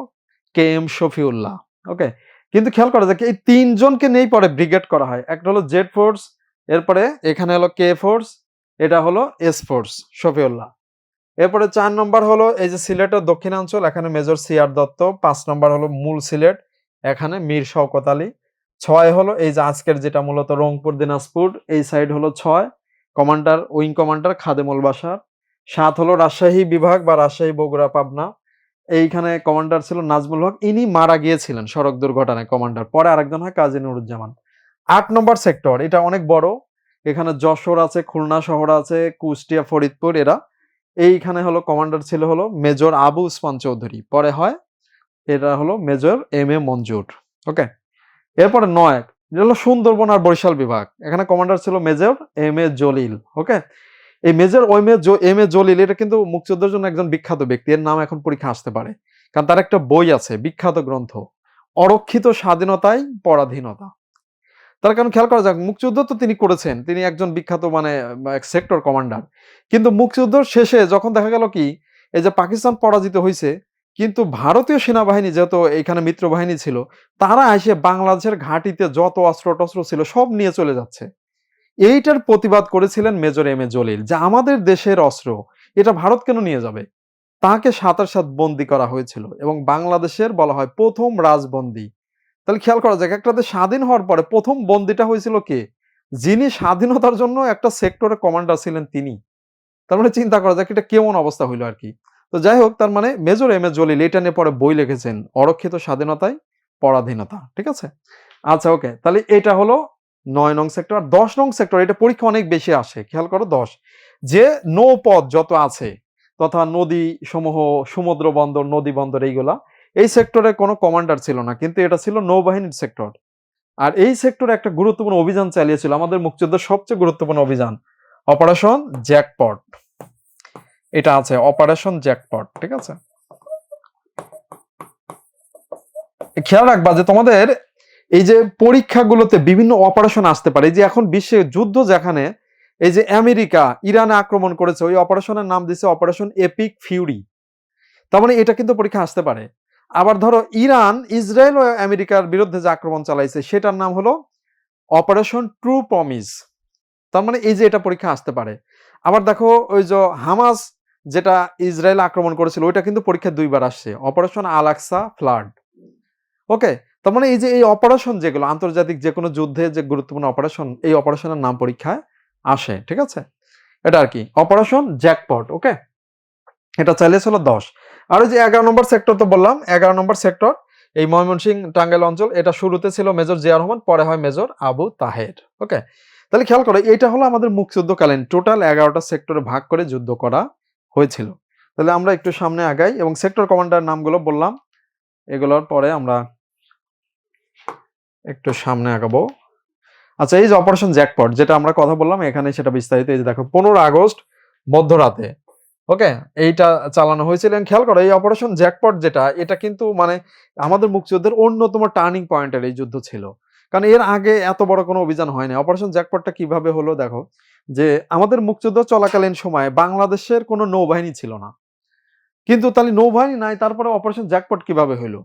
KM শফিউল্লাহ। ওকে, কিন্তু খেয়াল করা যায় এই 3 জনকে নিয়েই পরে ব্রিগেড করা হয়। একটা হলো জেড ফোর্স, এরপরে এখানে হলো কে ফোর্স, এটা হলো এস ফোর্স শফিউল্লাহ। এরপরে 4 নম্বর হলো এই যে সিলেটের দক্ষিণাঞ্চল, এখানে মেজর সিআর দত্ত। 5 নম্বর হলো মূল সিলেট, এখানে মীর শওকত আলী। 6 হলো এই যে আজকের যেটা মূলত রংপুর দিনাজপুর, এই সাইড হলো 6, commander wing commander Khademul Bashar. 7 হলো রাজশাহী বিভাগ বা রাজশাহী বগুড়া পাবনা, এইখানে কমান্ডার ছিল নাজমুল হক, ইনি মারা গিয়েছিলেন সড়ক দুর্ঘটনায় কমান্ডার, পরে আরেকজন হয় কাজী নুরুজ্জামান। 8 নম্বর সেক্টর এটা অনেক বড়, এখানে যশোর আছে, খুলনা শহর আছে, কুষ্টিয়া, ফরিদপুর, এরা এইখানে হলো কমান্ডার ছিল হলো মেজর আবু উসমান চৌধুরী, পরে হয় এটা হলো মেজর MA মঞ্জুর। ওকে, এরপরে 9 এটা হলো সুন্দরবন আর বরিশাল বিভাগ, এখানে কমান্ডার ছিল মেজর MA জলিল। ওকে, এই মেজর MA জলিল এটা কিন্তু মুক্তিযুদ্ধের জন্য একজন বিখ্যাত ব্যক্তি, এর নাম এখন পরীক্ষা আসতে পারে, কারণ তার একটা বই আছে বিখ্যাত গ্রন্থ, অরক্ষিত স্বাধীনতায় পরাধীনতা। তার কারণ খেয়াল করা যাক, মুক্তিযুদ্ধ তো তিনি করেছেন, তিনি একজন বিখ্যাত মানে সেক্টর কমান্ডার, কিন্তু মুক্তিযুদ্ধের শেষে যখন দেখা গেল কি এই যে পাকিস্তান পরাজিত হয়েছে, কিন্তু ভারতীয় সেনাবাহিনী যেহেতু এখানে মিত্র বাহিনী ছিল, তারা এসে বাংলাদেশের ঘাঁটিতে যত অস্ত্র টস্ত্র ছিল সব নিয়ে চলে যাচ্ছে। এইটার প্রতিবাদ করেছিলেন মেজর MA জলিল, যে আমাদের দেশের অস্ত্র এটা ভারত কেন নিয়ে যাবে। তাকে 27 বন্দী করা হয়েছিল এবং বাংলাদেশের বলা হয় প্রথম রাজবন্দী। তাহলে খেয়াল করা যাক, একটা দেশ স্বাধীন হওয়ার পরে প্রথম বন্দীটা হয়েছিল কে, যিনি স্বাধীনতার জন্য একটা সেক্টরের কমান্ডার ছিলেন তিনি। তার মানে চিন্তা করা যাক এটা কেমন অবস্থা হইলো আর কি। তো যাই হোক, তার মানে মেজর MA জলিল এটা নিয়ে পরে বই লিখেছেন, অরক্ষিত স্বাধীনতায় পরাধীনতা। ঠিক আছে, আচ্ছা, ওকে, তাহলে এটা হলো 9 নং সেক্টর। 10 নং সেক্টর এটা পরীক্ষা অনেক বেশি আসে, খেয়াল করো 10, যে নৌপথ যত আছে তথা নদী সমূহ, সমুদ্র বন্দর, নদী বন্দর, এইগুলা এই সেক্টরে কোনো কমান্ডার ছিল না, কিন্তু এটা ছিল নৌবাহিনীর সেক্টর। আর এই সেক্টরে একটা গুরুত্বপূর্ণ অভিযান চালিয়েছিল আমাদের মুক্তিযুদ্ধের সবচেয়ে গুরুত্বপূর্ণ অভিযান, অপারেশন জ্যাকপট। এটা আছে অপারেশন জ্যাকপট। ঠিক আছে, খেয়াল রাখবা যে তোমাদের এই যে পরীক্ষাগুলোতে বিভিন্ন অপারেশন আসতে পারে। এই যে এখন বিশ্বে যুদ্ধ যেখানে, এই যে আমেরিকা ইরানে আক্রমণ করেছে, ওই অপারেশনের নাম দিয়েছে অপারেশন এপিক ফিউরি। তার মানে এটা কিন্তু পরীক্ষা আসতে পারে। আবার ধরো ইরান ইসরায়েল ও আমেরিকার বিরুদ্ধে যে আক্রমণ চালাইছে সেটার নাম হলো অপারেশন ট্রু প্রমিস। তার মানে এই যে এটা পরীক্ষা আসতে পারে। আবার দেখো ওই যে হামাস যেটা ইসরায়েল আক্রমণ করেছিল, ওইটা কিন্তু পরীক্ষা 2 বার আসছে, অপারেশন আল আকসা ফ্লাড। ওকে, তার মানে এই যে এই অপারেশন যেগুলো আন্তর্জাতিক যে কোনো যুদ্ধে যে গুরুত্বপূর্ণ অপারেশন, এই অপারেশনের নাম পরীক্ষায় আসে। ঠিক আছে, এটা আর কি অপারেশন জ্যাকপট। ওকে, এটা চালিয়েছিল 10। আর ওই যে 11 নম্বর সেক্টর তো বললাম, 11 নম্বর সেক্টর এই ময়মনসিংহ টাঙ্গাইল অঞ্চল, এটা শুরুতে ছিল মেজর জিয়া রহমান, পরে হয় মেজর আবু তাহের। ওকে, তাহলে খেয়াল করো এটা হলো আমাদের মুক্তিযুদ্ধকালীন টোটাল 11টা সেক্টরে ভাগ করে যুদ্ধ করা হয়েছিল। তাহলে আমরা একটু সামনে আগাই এবং সেক্টর কমান্ডার নামগুলো বললাম, এগুলোর পরে আমরা একটু সামনে আগাবো। আচ্ছা, এই যে অপারেশন জ্যাকপট যেটা আমরা কথা বললাম এখানে সেটা বিস্তারিত, এই যে দেখো 15 আগস্ট মধ্যরাতে ওকে, এইটা চালানো হয়েছিল। এবং খেয়াল করো এই অপারেশন জ্যাকপট যেটা, এটা কিন্তু মানে আমাদের মুক্তিযুদ্ধের অন্যতম টার্নিং পয়েন্টের এই যুদ্ধ ছিল। কারণ এর আগে এত বড় কোনো অভিযান হয়নি। অপারেশন জ্যাকপটটা কিভাবে হলো দেখো, যে আমাদের মুক্তিযুদ্ধ চলাকালীন সময়ে বাংলাদেশের কোনো নৌবাহিনী ছিল না, কিন্তু তাহলে নৌবাহিনী নাই, তারপরে অপারেশন জ্যাকপট কিভাবে হলো?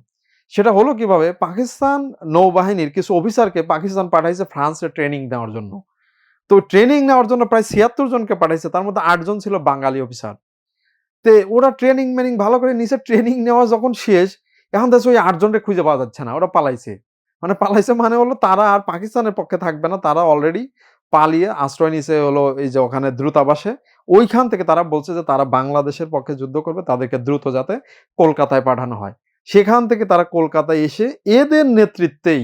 সেটা হলো কিভাবে, পাকিস্তান নৌবাহিনীর কিছু অফিসারকে পাকিস্তান পাঠাইছে ফ্রান্সে ট্রেনিং দেওয়ার জন্য। তো ট্রেনিং নেওয়ার জন্য প্রায় ৭৬ জনকে পাঠাইছে, তার মধ্যে ৮ জন ছিল বাঙালি অফিসার। তে ওরা ট্রেনিং মেনিং ভালো করে নিচে, ট্রেনিং নেওয়া যখন শেষ, এখন দেখছো ওই ৮ জনকে খুঁজে পাওয়া যাচ্ছে না, ওরা পালাইছে। মানে পালাইছে মানে হলো তারা আর পাকিস্তানের পক্ষে থাকবে না, তারা অলরেডি পালিয়ে আশ্রয় নিছে হলো এই যে ওখানে দূতাবাসে। ওইখান থেকে তারা বলছে যে তারা বাংলাদেশের পক্ষে যুদ্ধ করবে, তাদেরকে দ্রুত যাতে কলকাতায় পাঠানো হয়। সেখান থেকে তারা কলকাতায় এসে এদের নেতৃত্বেই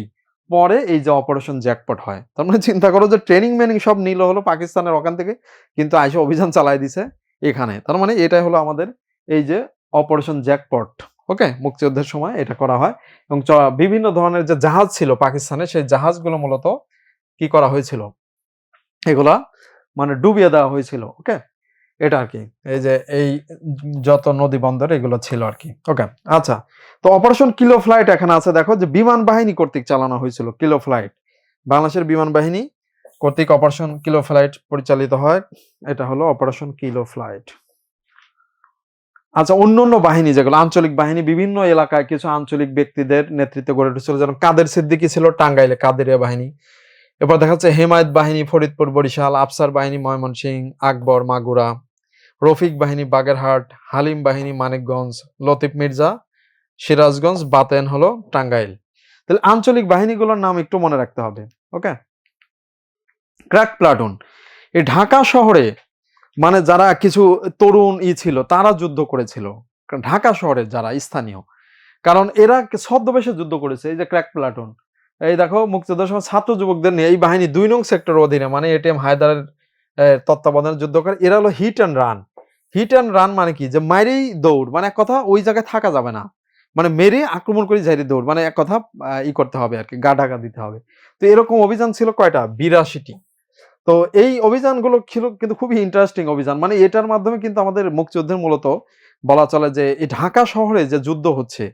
পরে এই যে অপারেশন জ্যাকপট হয়। তার মানে চিন্তা করো যে ট্রেনিং মেনিং সব নিল হলো পাকিস্তানের ওখান থেকে, কিন্তু আইসা অভিযান চালায় দিছে এখানে। তার মানে এটাই হলো আমাদের এই যে অপারেশন জ্যাকপট। ওকে, মুক্তিযুদ্ধের সময় এটা করা হয়। এবং বিভিন্ন ধরনের যে জাহাজ ছিল পাকিস্তানে, সেই জাহাজগুলো মূলত কি করা হয়েছিল, এগুলা মানে ডুবিয়ে দেওয়া হয়েছিল। ওকে, এটা আর কি, এই যে এই যত নদী বন্দর এগুলো ছিল আর কি। ওকে, আচ্ছা, তো অপারেশন কিলো ফ্লাইট এখানে আছে, দেখো যে বিমান বাহিনী কর্তৃক চালানো হয়েছিল কিলো ফ্লাইট। বাংলাদেশের বিমান বাহিনী কর্তৃক অপারেশন কিলো ফ্লাইট পরিচালিত হয়। এটা হলো অপারেশন কিলো ফ্লাইট। আচ্ছা, অন্যান্য বাহিনী যেগুলো আঞ্চলিক বাহিনী, বিভিন্ন এলাকায় কিছু আঞ্চলিক ব্যক্তিদের নেতৃত্বে গড়ে উঠেছিল, যেমন কাদের সিদ্দিকী ছিল টাঙ্গাইলে কাদেরিয়া বাহিনী। এরপর দেখা যাচ্ছে হেমায়েত বাহিনী ফরিদপুর বরিশাল, আফসার বাহিনী ময়মনসিংহ আকবর মাগুরা, রফিক বাহিনী বাগেরহাট, হালিম বাহিনী মানিকগঞ্জ, লতিফ মির্জা সিরাজগঞ্জ, বাতেন হলো টাঙ্গাইল। তাহলে আঞ্চলিক বাহিনীগুলোর নাম একটু মনে রাখতে হবে। ওকে, ক্র্যাক প্লাটুন, এই ঢাকা শহরে মানে যারা কিছু তরুণ ছিল তারা যুদ্ধ করেছিল ঢাকা শহরের যারা স্থানীয়, কারণ এরা ছদ্মবেশে যুদ্ধ করেছে। এই যে ক্র্যাক প্লাটুন, এই দেখো মুক্তিযুদ্ধের সময় ছাত্র যুবকদের নিয়ে এই বাহিনী ২ নং সেক্টরের অধীনে মানে এটিএম হায়দারের তত্ত্বাবধানে যুদ্ধ করে। এরা হলো hit and run. Hit and run মানে কি, যে মাইরেই দৌড়, মানে এক কথা ওই জায়গায় থাকা যাবে না, মানে মেরে আক্রমণ করে ঝাড়ি দৌড়, মানে এক কথা ই করতে হবে আর কি, গা ঢাকা দিতে হবে। তো এরকম অভিযান ছিল কয়টা, ৮২টি। তো এই অভিযানগুলো ছিল কিন্তু খুবই ইন্টারেস্টিং অভিযান। মানে এটার মাধ্যমে কিন্তু আমাদের মুক্তিযুদ্ধের মূলত বলা চলে যে এই ঢাকা শহরে যে যুদ্ধ হচ্ছে,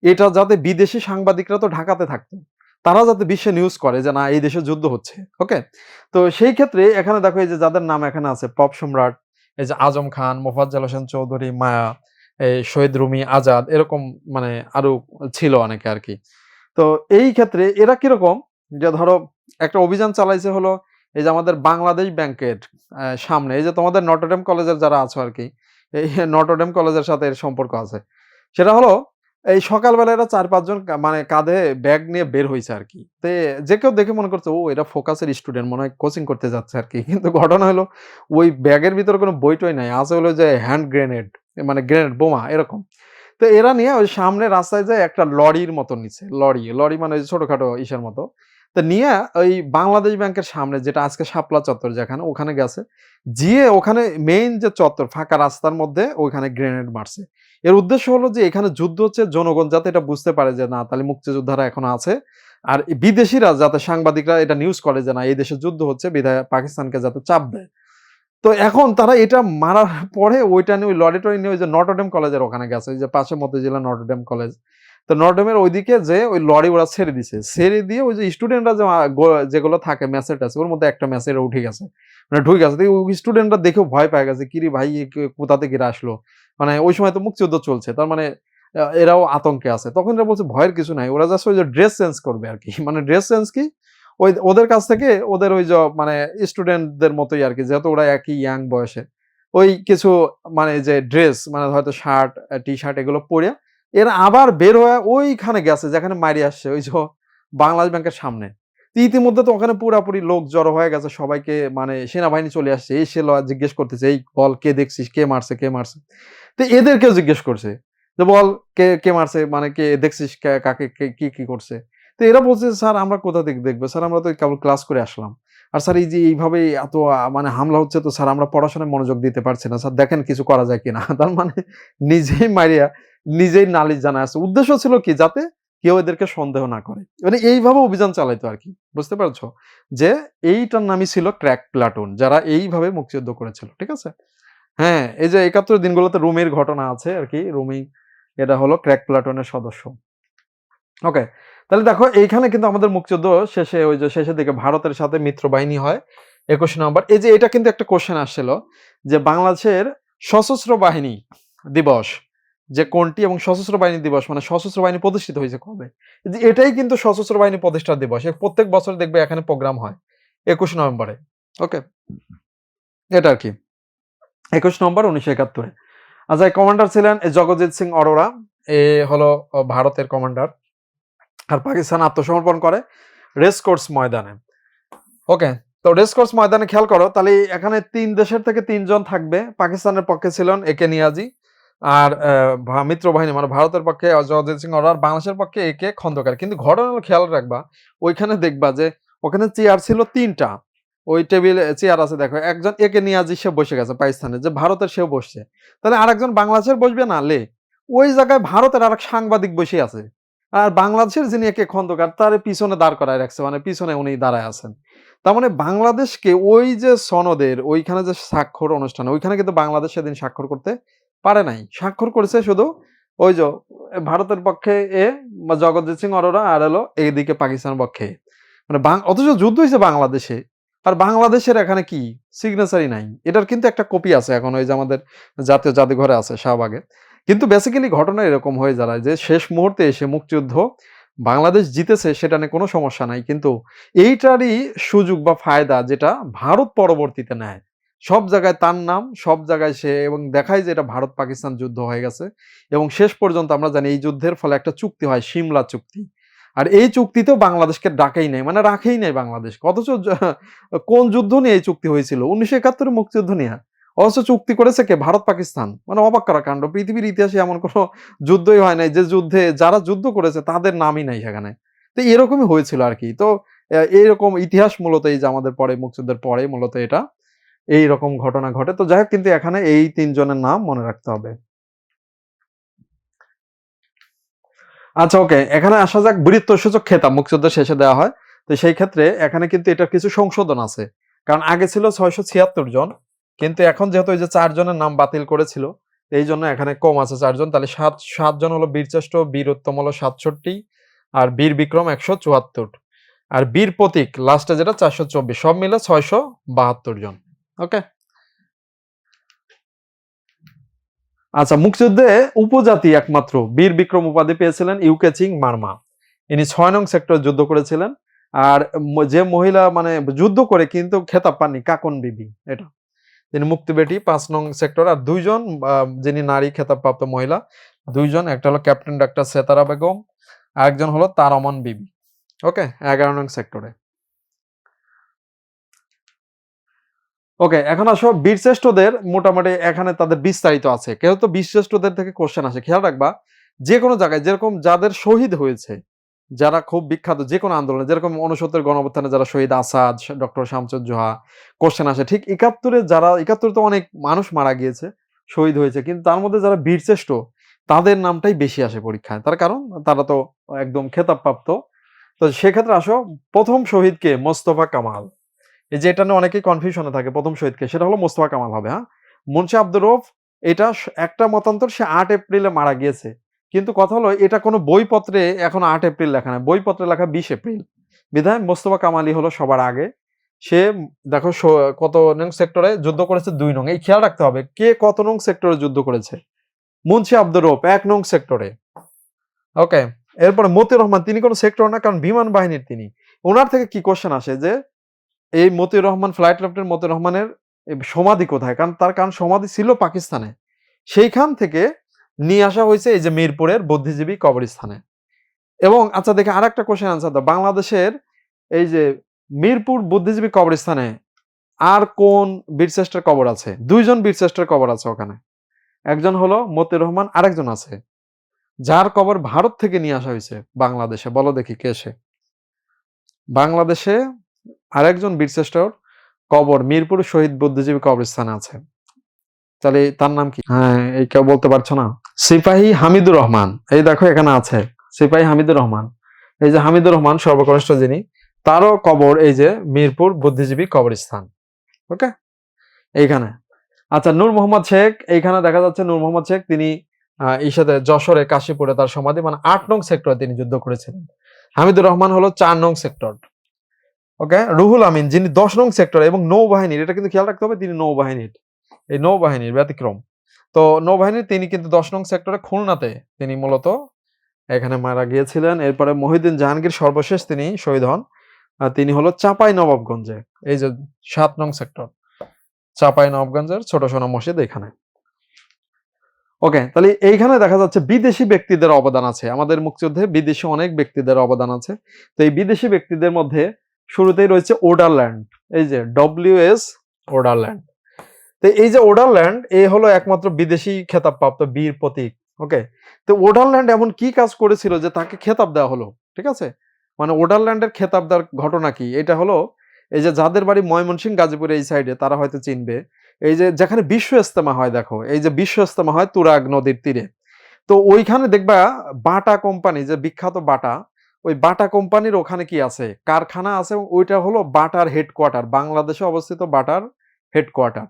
এটা যাতে বিদেশি সাংবাদিকরা তো ঢাকাতে থাকতো, তারা যাতে বিশ্বে নিউজ করে যে না এই দেশে যুদ্ধ হচ্ছে। ওকে, তো সেই ক্ষেত্রে এখানে দেখো এই যে যাদের নাম এখানে আছে, পপ সম্রাট, এই যে আজম খান, মোফাজ্জল হোসেন চৌধুরী, মায়া, এই শহীদ রুমি আজাদ, এরকম মানে আরো ছিল অনেকে আর কি। তো এই ক্ষেত্রে এরা কিরকম, যে ধরো একটা অভিযান চালাইছে হলো এই যে আমাদের বাংলাদেশ ব্যাংকের সামনে, এই যে তোমাদের নটরডেম কলেজের যারা আছো আর কি, এই নটরডেম কলেজের সাথে এর সম্পর্ক আছে। সেটা হলো এই সকালবেলা এরা ৪-৫ জন মানে কাঁধে ব্যাগ নিয়ে বের হইছে আর কি। তে যে কেউ দেখে মনে করছে ও এরা ফোকাসের স্টুডেন্ট, মনে হয় কোচিং করতে যাচ্ছে আর কি। কিন্তু ঘটনা হলো ওই ব্যাগের ভিতরে কোনো বই-টই নাই। আছে হলো যে হ্যান্ড গ্রেনেড, মানে গ্রেনেড বোমা এরকম। তো এরা নিয়ে ওই সামনে রাস্তায় যায় একটা লরির মতো নিছে। লরি মানে ওই ছোটখাটো ইসের মতো। তো নিয়ে ওই বাংলাদেশ ব্যাংকের সামনে, যেটা আজকে শাপলা চত্বর যেখানে, ওখানে গেছে। যেয়ে ওখানে মেইন যে চত্বর ফাঁকা রাস্তার মধ্যে ওইখানে গ্রেনেড মারছে। এর উদ্দেশ্য হলো যে এখানে যুদ্ধ হচ্ছে, জনগণ যাতে এটা বুঝতে পারে যে না তাহলে মুক্তিযোদ্ধারা এখনো আছে। আর বিদেশিরা যাতে, সাংবাদিকরা এটা নিউজ করে যে না এই দেশে যুদ্ধ হচ্ছে, বিধায় পাকিস্তানকে যাতে চাপ দেয়। তো এখন তারা এটা মারার পরে ওইটা নিয়ে ওই লরি-টরি নিয়ে ওই যে নটরডেম কলেজের ওখানে গেছে, ওই যে পাশে মতিঝিলা নটরডেম কলেজ। তো নটরডেমের ওইদিকে যে ওই লরি ওরা ছেড়ে দিছে। ছেড়ে দিয়ে ওই যে স্টুডেন্টরা যে যেগুলো থাকে মেসের-টেসে, ওর মধ্যে একটা মেসে এরা উঠে গেছে। মানে ঢুকে গেছে। তো ওই স্টুডেন্টরা দেখেও ভয় পেয়ে গেছে। কিরে ভাই এ কোথা থেকে এরা আসলো? মানে ওই সময় তো মুক্তিযুদ্ধ চলছে। তার মানে এরাও আতঙ্কে আছে। তখন এরা বলছে ভয়ের কিছু নাই। ওরা জাস্ট ওই যে ড্রেস চেঞ্জ করবে আরকি। মানে ড্রেস চেঞ্জ কি? ওই ওদের কাছ থেকে ওদের ওই যে মানে স্টুডেন্টদের মতোই আরকি, যেহেতু ওরা একই ইয়াং বয়সে। ওই কিছু মানে যে ড্রেস মানে হয়তো শার্ট, টি-শার্ট এগুলো পইড়া এরা আবার বের হয়ে ওইখানে গেছে যেখানে মাইরে আসছে, ওই যে বাংলাদেশ ব্যাংকের সামনে। তো ইতিমধ্যে তো ওখানে পুরাপুরি লোক জড়ো হয়ে গেছে। সবাইকে মানে সেনাবাহিনী চলে আসছে। এসে জিজ্ঞেস করতেছে, "এই বল কে দেখছিস? কে মারছে, কে মারছে?" তো এদেরকেও জিজ্ঞেস করছে যে, "বল কে মারছে? মানে কে দেখছিস কাকে কি করছে?" তো এরা বলছে, "স্যার আমরা কোথা থেকে দেখবো? স্যার আমরা তো কেবল ক্লাস করে আসলাম। আর স্যার এই যে এইভাবে এত মানে হামলা হচ্ছে, তো স্যার আমরা পড়াশোনায় মনোযোগ দিতে পারছি না। স্যার দেখেন কিছু করা যায় কিনা?" তার মানে নিজেই মাইরিয়া নিজেই নালিশ জানায় আসছে। উদ্দেশ্য ছিল কি? যাতে কেউ এদেরকে সন্দেহ না করে। মানে এইভাবে অভিযান চালাইতো আরকি। বুঝতে পারছো? যে এইটার নামই ছিল ক্র্যাক প্লাটুন, যারা এইভাবে মুক্তিযুদ্ধ করেছিল। ঠিক আছে? হ্যাঁ, এই যে ৭১ দিনগুলোতে রুমির ঘটনা আছে আর কি। রুমি এটা হলো ক্র্যাক প্লাটুনের সদস্য। ওকে, তাহলে দেখো এইখানে কিন্তু আমাদের মুক্তিযুদ্ধ শেষে ওই যে শেষের দিকে ভারতের সাথে মিত্র বাহিনী হয় ২১ নভেম্বর। এই যে এটা কিন্তু একটা কোশ্চেন আসছিল যে বাংলাদেশের সশস্ত্র বাহিনী দিবস যে কোনটি এবং সশস্ত্র বাহিনী দিবস মানে সশস্ত্র বাহিনী প্রতিষ্ঠিত হয়েছে কবে? যে এটাই কিন্তু সশস্ত্র বাহিনী প্রতিষ্ঠা দিবস। প্রত্যেক বছর দেখবে এখানে প্রোগ্রাম হয় ২১ নভেম্বরে। ওকে, এটা আর কি ২১ নভেম্বর ১৯৭১। আচ্ছা, কমান্ডার ছিলেন জগজিৎ সিং অরোরা। এ হলো ভারতের কমান্ডার। আর পাকিস্তান আত্মসমর্পণ করে রেসকোর্স ময়দানে। ওকে, তো রেসকোর্স ময়দানে খেয়াল করো তাহলে এখানে ৩ দেশের থেকে ৩ জন থাকবে। পাকিস্তানের পক্ষে ছিলেন একে নিয়াজি, আর মিত্র বাহিনী মানে ভারতের পক্ষে জগজিৎ সিং অরোরা, আর বাংলাদেশের পক্ষে একে খন্দকার। কিন্তু ঘটনা হলো খেয়াল রাখবা ওইখানে দেখবা যে ওখানে চেয়ার ছিল ৩টা। ওই টেবিলে চেয়ার আছে দেখো, একজন একে নিয়াজি সে বসে গেছে পাকিস্তানে, যে ভারতের সেও বসছে। তাহলে আরেকজন বাংলাদেশের বসবে না লে, ওই জায়গায় ভারতের আরেক সাংবাদিক বসে আছে। আর বাংলাদেশের যিনি একে খন্দকার তার পিছনে দাঁড় করায় রাখছে, মানে পিছনে উনি দাঁড়ায় আছেন। তার মানে বাংলাদেশকে ওই যে সনদের ওইখানে যে স্বাক্ষর অনুষ্ঠান ওইখানে কিন্তু বাংলাদেশ সেদিন স্বাক্ষর করতে পারে নাই। স্বাক্ষর করেছে শুধু ওই যে ভারতের পক্ষে জগৎজিৎ সিং অরোরা, আর হলো এইদিকে পাকিস্তানের পক্ষে। মানে অথচ যুদ্ধ হয়েছে বাংলাদেশে, আর বাংলাদেশের এখানে কি সিগনেচারই নাই। এটার কিন্তু একটা কপি আছে এখন ওই যে আমাদের জাতীয় জাদুঘরে আছে শাহবাগে। কিন্তু বেসিক্যালি ঘটনা এরকম হয়ে দাঁড়ায় যে শেষ মুহূর্তে এসে মুক্তিযুদ্ধ বাংলাদেশ জিতেছে সেটা নিয়ে কোনো সমস্যা নাই, কিন্তু এইটারই সুযোগ বা ফায়দা যেটা ভারত পরবর্তীতে নেয়। সব জায়গায় তার নাম, সব জায়গায় সে, এবং দেখায় যে এটা ভারত পাকিস্তান যুদ্ধ হয়ে গেছে। এবং শেষ পর্যন্ত আমরা জানি এই যুদ্ধের ফলে একটা চুক্তি হয়, সিমলা চুক্তি। আর এই চুক্তিতেও বাংলাদেশকে ডাকেই নাই, মানে রাখেই নাই বাংলাদেশ। অথচ কোন যুদ্ধ নিয়ে এই চুক্তি হয়েছিল? ১৯৭১ মুক্তিযুদ্ধ নিয়ে। অথচ চুক্তি করেছে কে? ভারত পাকিস্তান। মানে অবাক করা কাণ্ড। পৃথিবীর ইতিহাসে এমন কোনো যুদ্ধই হয় নাই যে যুদ্ধে যারা যুদ্ধ করেছে তাদের নামই নাই সেখানে। তো এরকমই হয়েছিল আরকি। তো এইরকম ইতিহাস মূলত এই যে আমাদের পরে মুক্তিযুদ্ধের পরে মূলত এটা এইরকম ঘটনা ঘটে। তো যাই হোক, কিন্তু এখানে এই ৩ জনের নাম মনে রাখতে হবে। আচ্ছা, ওকে, এখানে আসা যাক। বীরত্বসূচক খেতাব মুক্তিযুদ্ধের শেষে দেওয়া হয়। তো সেই ক্ষেত্রে এখানে কিন্তু এটার কিছু সংশোধন আছে। কারণ আগে ছিল ৬৭৬ জন, কিন্তু এখন যেহেতু এই যে ৪ জনের নাম বাতিল করেছিল, এইজন্য এখানে কম আছে ৪ জন। তাহলে ৭ জন হলো বীরশ্রেষ্ঠ, বীর উত্তম হলো ৬৭, আর বীর বিক্রম ১৭৪, আর বীর প্রতীক লাস্টে যেটা ৪২৪, সব মিলে ৬৭২ জন। ওকে। আচ্ছা, মুক্তিযুদ্ধে উপজাতি একমাত্র বীর বিক্রম উপাধি পেয়েছিলেন ইউকে চিং মারমা। ইনি ৬ নং সেক্টর যুদ্ধ করেছিলেন। আর যে মহিলা মানে যুদ্ধ করে কিন্তু খেতাব পাননি, কাকন বিবি, এটা তিনি মুক্তি বেটি ৫ নং সেক্টর। আর ২ জন যিনি নারী খেতাবপ্রাপ্ত মহিলা ২ জন, একটা হলো ক্যাপ্টেন ডাক্তার সেতারা বেগম, আরেকজন হলো তারামন বিবি। ওকে, ১১ নং সেক্টরে। ওকে, এখন আসো বীরশ্রেষ্ঠদের। মোটামুটি এখানে তাদের বিস্তারিত আছে। কেউ তো বীরশ্রেষ্ঠদের থেকে কোশ্চেন আসে, খেয়াল রাখবা। যে কোনো জায়গায় যেরকম যাদের শহীদ হয়েছে, যারা খুব বিখ্যাত যে কোনো আন্দোলনে, যেরকম ৬৯ গণঅভ্যুত্থানে যারা শহীদ, আসাদ, ডক্টর শামসুজ্জোহা, কোশ্চেন আসে। ঠিক ৭১-এ যারা ৭১-এ তো অনেক মানুষ মারা গিয়েছে, শহীদ হয়েছে, কিন্তু তার মধ্যে যারা বীরশ্রেষ্ঠ তাদের নামটাই বেশি আসে পরীক্ষায়। তার কারণ তারা তো একদম খেতাবপ্রাপ্ত। তো সেক্ষেত্রে আসো, প্রথম শহীদকে মোস্তফা কামাল। এই যে এটা নিয়ে অনেকেই কনফিউশনে থাকে, প্রথম শহীদকে, সেটা হলো মোস্তফা কামাল হবে। হ্যাঁ, মুন্সি আব্দুর রউফ, এটা একটা মতান্তর সে ৮ এপ্রিলে মারা গিয়েছে। কিন্তু কথা হলো এটা কোনো বইপত্রে এখন ৮ এপ্রিল লেখা নাই, বইপত্রে লেখা ২০ এপ্রিল। বিধায় মোস্তফা কামালই হলো সবার আগে। সে দেখো কত নং সেক্টরে যুদ্ধ করেছে? ২ নং। এই খেয়াল রাখতে হবে কে কত নং সেক্টরে যুদ্ধ করেছে। মুন্সি আব্দুর রউফ ১ নং সেক্টরে। ওকে, এরপরে মতিউর রহমান, তিনি কোনো সেক্টর না, কারণ বিমান বাহিনীর তিনি। ওনার থেকে কি কোশ্চেন আসে যে এই মতিউর রহমান, ফ্লাইট লেফটেন্যান্ট মতিউর রহমানের সমাধি কোথায়? কারণ সমাধি ছিল পাকিস্তানে। সেইখান থেকে নিয়ে আসা হয়েছে এই যে মিরপুরের বুদ্ধিজীবী কবরস্থানে। এবং আচ্ছা দেখে আরেকটা কোশ্চেন আনসার দাও। বাংলাদেশের এই যে মিরপুর বুদ্ধিজীবী কবরস্থানে আর কোন বীরশ্রেষ্ঠের কবর আছে? ২ জন বীরশ্রেষ্ঠের কবর আছে ওখানে। একজন হলো মতিউর রহমান, আরেকজন আছে যার কবর ভারত থেকে নিয়ে আসা হয়েছে বাংলাদেশে। বলো দেখি কে সে? বাংলাদেশে আরেকজন বীরশ্রেষ্ঠর কবর মিরপুর শহীদ বুদ্ধিজীবী কবরস্থানে আছে। তাহলে তার নাম কি? হ্যাঁ, এই কেউ বলতে পারছো না? সিপাহী হামিদুর রহমান। এই দেখো এখানে আছে সিপাহী হামিদুর রহমান। এই যে হামিদুর রহমান সর্বকনিষ্ঠ যিনি, তারও কবর এই যে মিরপুর বুদ্ধিজীবী কবরস্থান। ওকে, এইখানে। আচ্ছা, নূর মোহাম্মদ শেখ, এইখানে দেখা যাচ্ছে নূর মোহাম্মদ শেখ তিনি এই সাথে যশোরে কাশীপুরে তার সমাধি, মানে 8 নং সেক্টরে তিনি যুদ্ধ করেছিলেন। হামিদুর রহমান হলো 4 নং সেক্টর। ওকে, রুহুল আমিন যিনি 10 নং সেক্টর এবং নৌবাহিনীর, এটা কিন্তু খেয়াল রাখতে হবে, তিনি নৌবাহিনীর, এই নৌবাহিনীর ব্যতিক্রম। তো নৌবাহিনীর তিনি কিন্তু 10 নং সেক্টরে খুলনাতে তিনি মূলত এখানে মারা গিয়েছিলেন। এরপরে মহিউদ্দিন জাহাঙ্গীর সর্বশেষ তিনি শহীদ হন। তিনি হলো চাঁপাই নবাবগঞ্জে, এই যে 7 নং সেক্টর, চাঁপাই নবাবগঞ্জের ছোট সোনা মসজিদ এখানে। ওকে, তাহলে এইখানে দেখা যাচ্ছে বিদেশি ব্যক্তিদের অবদান আছে, আমাদের মুক্তিযুদ্ধে বিদেশি অনেক ব্যক্তিদের অবদান আছে। তো এই বিদেশি ব্যক্তিদের মধ্যে শুরুতেই রয়েছে ওডারল্যান্ড, এই যে WS ওডারল্যান্ড। তো এই যে ওডারল্যান্ড, এ হলো একমাত্র বিদেশি খেতাবপ্রাপ্ত বীর প্রতীক। ওকে, তো ওডারল্যান্ড এমন কি কাজ করেছিল যে তাকে খেতাব দেওয়া হলো? ঠিক আছে, মানে ওডারল্যান্ডের খেতাব দেওয়ার ঘটনা কি? এটা হলো, এই যে যাদের বাড়ি ময়মনসিংহ গাজীপুর এই সাইডে তারা হয়তো চিনবে, এই যে যেখানে বিশ্ব ইজতেমা হয়, দেখো এই যে বিশ্ব ইজতেমা হয় তুরাগ নদীর তীরে, তো ওইখানে দেখবা বাটা কোম্পানি, যে বিখ্যাত বাটা, ওই বাটা কোম্পানির ওখানে কি আছে, কারখানা আছে, এবং ওইটা হলো বাটার হেডকোয়ার্টার, বাংলাদেশে অবস্থিত বাটার হেডকোয়ার্টার।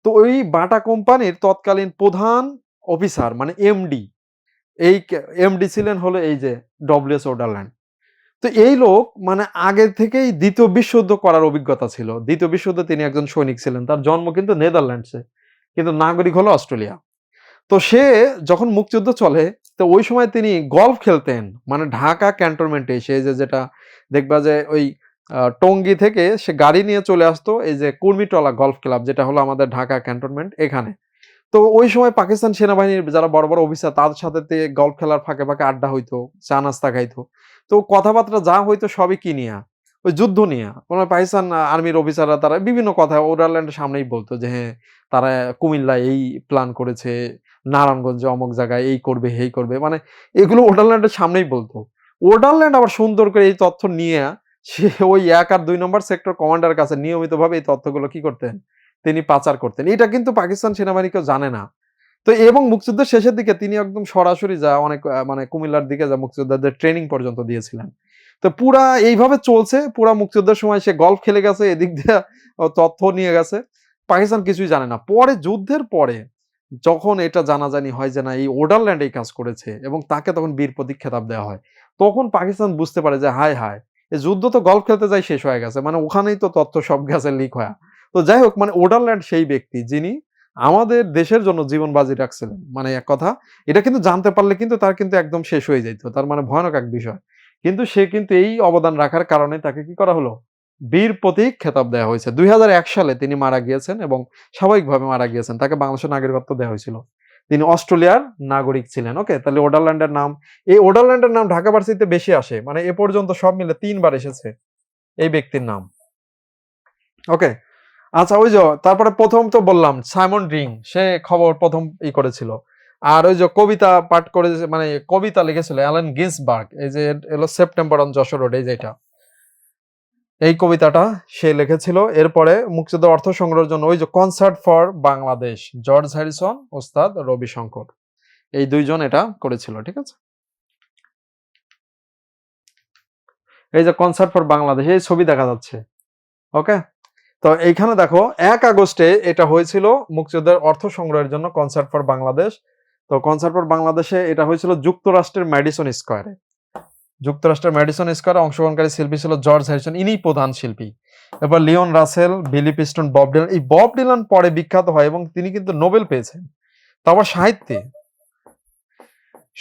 তো ওই বাটা কোম্পানির তৎকালীন প্রধান অফিসার মানে এমডি, এই এমডি ছিলেন হলো এই যে WS ওডারল্যান্ড। তো এই লোক মানে আগে থেকেই দ্বিতীয় বিশ্বযুদ্ধ করার অভিজ্ঞতা ছিল, দ্বিতীয় বিশ্বযুদ্ধে তিনি একজন সৈনিক ছিলেন, তার জন্ম কিন্তু নেদারল্যান্ডসে, কিন্তু নাগরিক হলো অস্ট্রেলিয়া। তো সে যখন মুক্তিযুদ্ধ চলে, তো ওই সময় তিনি গলফ খেলতেন, মানে ঢাকা ক্যান্টনমেন্টে এসে, যে যেটা দেখবা যে ওই টঙ্গী থেকে সে গাড়ি নিয়ে চলে আসতো এই যে কুর্মিটলা গলফ ক্লাব, যেটা হলো আমাদের ঢাকা ক্যান্টনমেন্ট এখানে। তো ওই সময় পাকিস্তান সেনাবাহিনীর যারা বড় বড় অফিসার তাদের সাথে গলফ খেলার ফাঁকে ফাঁকে আড্ডা হইতো, চা নাস্তা খাইতো। তো কথাবার্তা যা হইতো সবই কি নিয়া, ওই যুদ্ধ নিয়া, কোনো পাকিস্তান আর্মির অফিসাররা তারা বিভিন্ন কথা ওডারল্যান্ডের সামনেই বলতো যে হ্যাঁ তারা কুমিল্লা এই প্ল্যান করেছে, নারায়ণগঞ্জে অমুক জায়গায় এই করবে এই করবে, মানে এগুলো ওডারল্যান্ডের সামনেই বলতো। ওডারল্যান্ড আবার সুন্দর করে এই তথ্য নিয়ে সে ওই 1 আর 2 নম্বর সেক্টর কমান্ডার কাছে নিয়মিতভাবে এই তথ্যগুলো কি করতেন, তিনি পাচার করতেন। এটা কিন্তু পাকিস্তান সেনাবাহিনী কেউ জানে না। তো এবং মুক্তিযুদ্ধের শেষের দিকে তিনি একদম সরাসরি যা অনেক মানে কুমিল্লার দিকে যা মুক্তিযোদ্ধাদের ট্রেনিং পর্যন্ত দিয়েছিলেন। তো পুরা এইভাবে চলছে, পুরা মুক্তিযুদ্ধের সময় সে গলফ খেলে গেছে, এদিক দিয়ে তথ্য নিয়ে গেছে, পাকিস্তান কিছুই জানে না। পরে যুদ্ধের পরে যখন এটা জানাজানি হয় যে না এই ওডারল্যান্ড এই কাজ করেছে এবং তাকে তখন বীর প্রতীক খেতাব দেওয়া হয়, তখন পাকিস্তান বুঝতে পারে যে হায় হায়, এই যুদ্ধ তো গলফ খেলতে যাই শেষ হয়ে গেছে, মানে ওখানেই তো তথ্য সব গেছে লিক হয়ে। তো যাই হোক, মানে ওডারল্যান্ড সেই ব্যক্তি যিনি আমাদের দেশের জন্য জীবন বাজি রাখছিলেন, মানে এক কথা এটা কিন্তু জানতে পারলে কিন্তু তার কিন্তু একদম শেষ হয়ে যেত, তার মানে ভয়ানক এক বিষয়। কিন্তু সে কিন্তু এই অবদান রাখার কারণে তাকে কি করা হলো, বীর প্রতীক খেতাব দেওয়া হয়েছে। 2001 সালে তিনি মারা গিয়েছেন এবং স্বাভাবিকভাবে মারা গিয়েছেন, তাকে বাংলাদেশের নাগরিকত্ব দেওয়া হয়েছিল, তিনি অস্ট্রেলিয়ার নাগরিক ছিলেন। ওকে, তাহলে ওডারল্যান্ডের নাম, এই ওডারল্যান্ডের নাম ঢাকা ভার্সিটিতে বেশি আসে, মানে এ পর্যন্ত সব মিলে 3 বার এসেছে এই ব্যক্তির নাম। ওকে, আচ্ছা, ওই যে তারপরে প্রথম তো বললাম সাইমন রিং, সে খবর প্রথম করেছিল। আর ওই যে কবিতা পাঠ করে, মানে কবিতা লিখেছিল অ্যালেন গিন্সবার্গ, এই যে এলো সেপ্টেম্বর অন যশোর রোড, এই যেটা, এই কবিতাটা সে লিখেছিল। এরপরে মুক্তিযুদ্ধ অর্থ সংগ্রহের জন্য ওই যে concert for Bangladesh, George Harrison, ওস্তাদ রবি শঙ্কর, এই 2 জন এটা করেছিল। ঠিক আছে, এই যে কনসার্ট ফর বাংলাদেশ, এই ছবি দেখা যাচ্ছে। ওকে, তো এইখানে দেখো 1 আগস্টে এটা হয়েছিল মুক্তিযুদ্ধের অর্থ সংগ্রহের জন্য কনসার্ট ফর বাংলাদেশ। তো কনসার্ট ফর বাংলাদেশে এটা হয়েছিল যুক্তরাষ্ট্রের ম্যাডিসন স্কয়ারে, যুক্তরাষ্ট্রের ম্যাডিসন স্কয়ারে। অংশগ্রহণকারী শিল্পী ছিল জর্জ হ্যারিসন, ইনি প্রধান শিল্পী। এরপর লিওন রাসেল, বিলি পিস্টন, বব ডিলান। এই বব ডিলান পরে বিখ্যাত হয় এবং তিনি কিন্তু নোবেল পেয়েছেন, তারপর সাহিত্যে,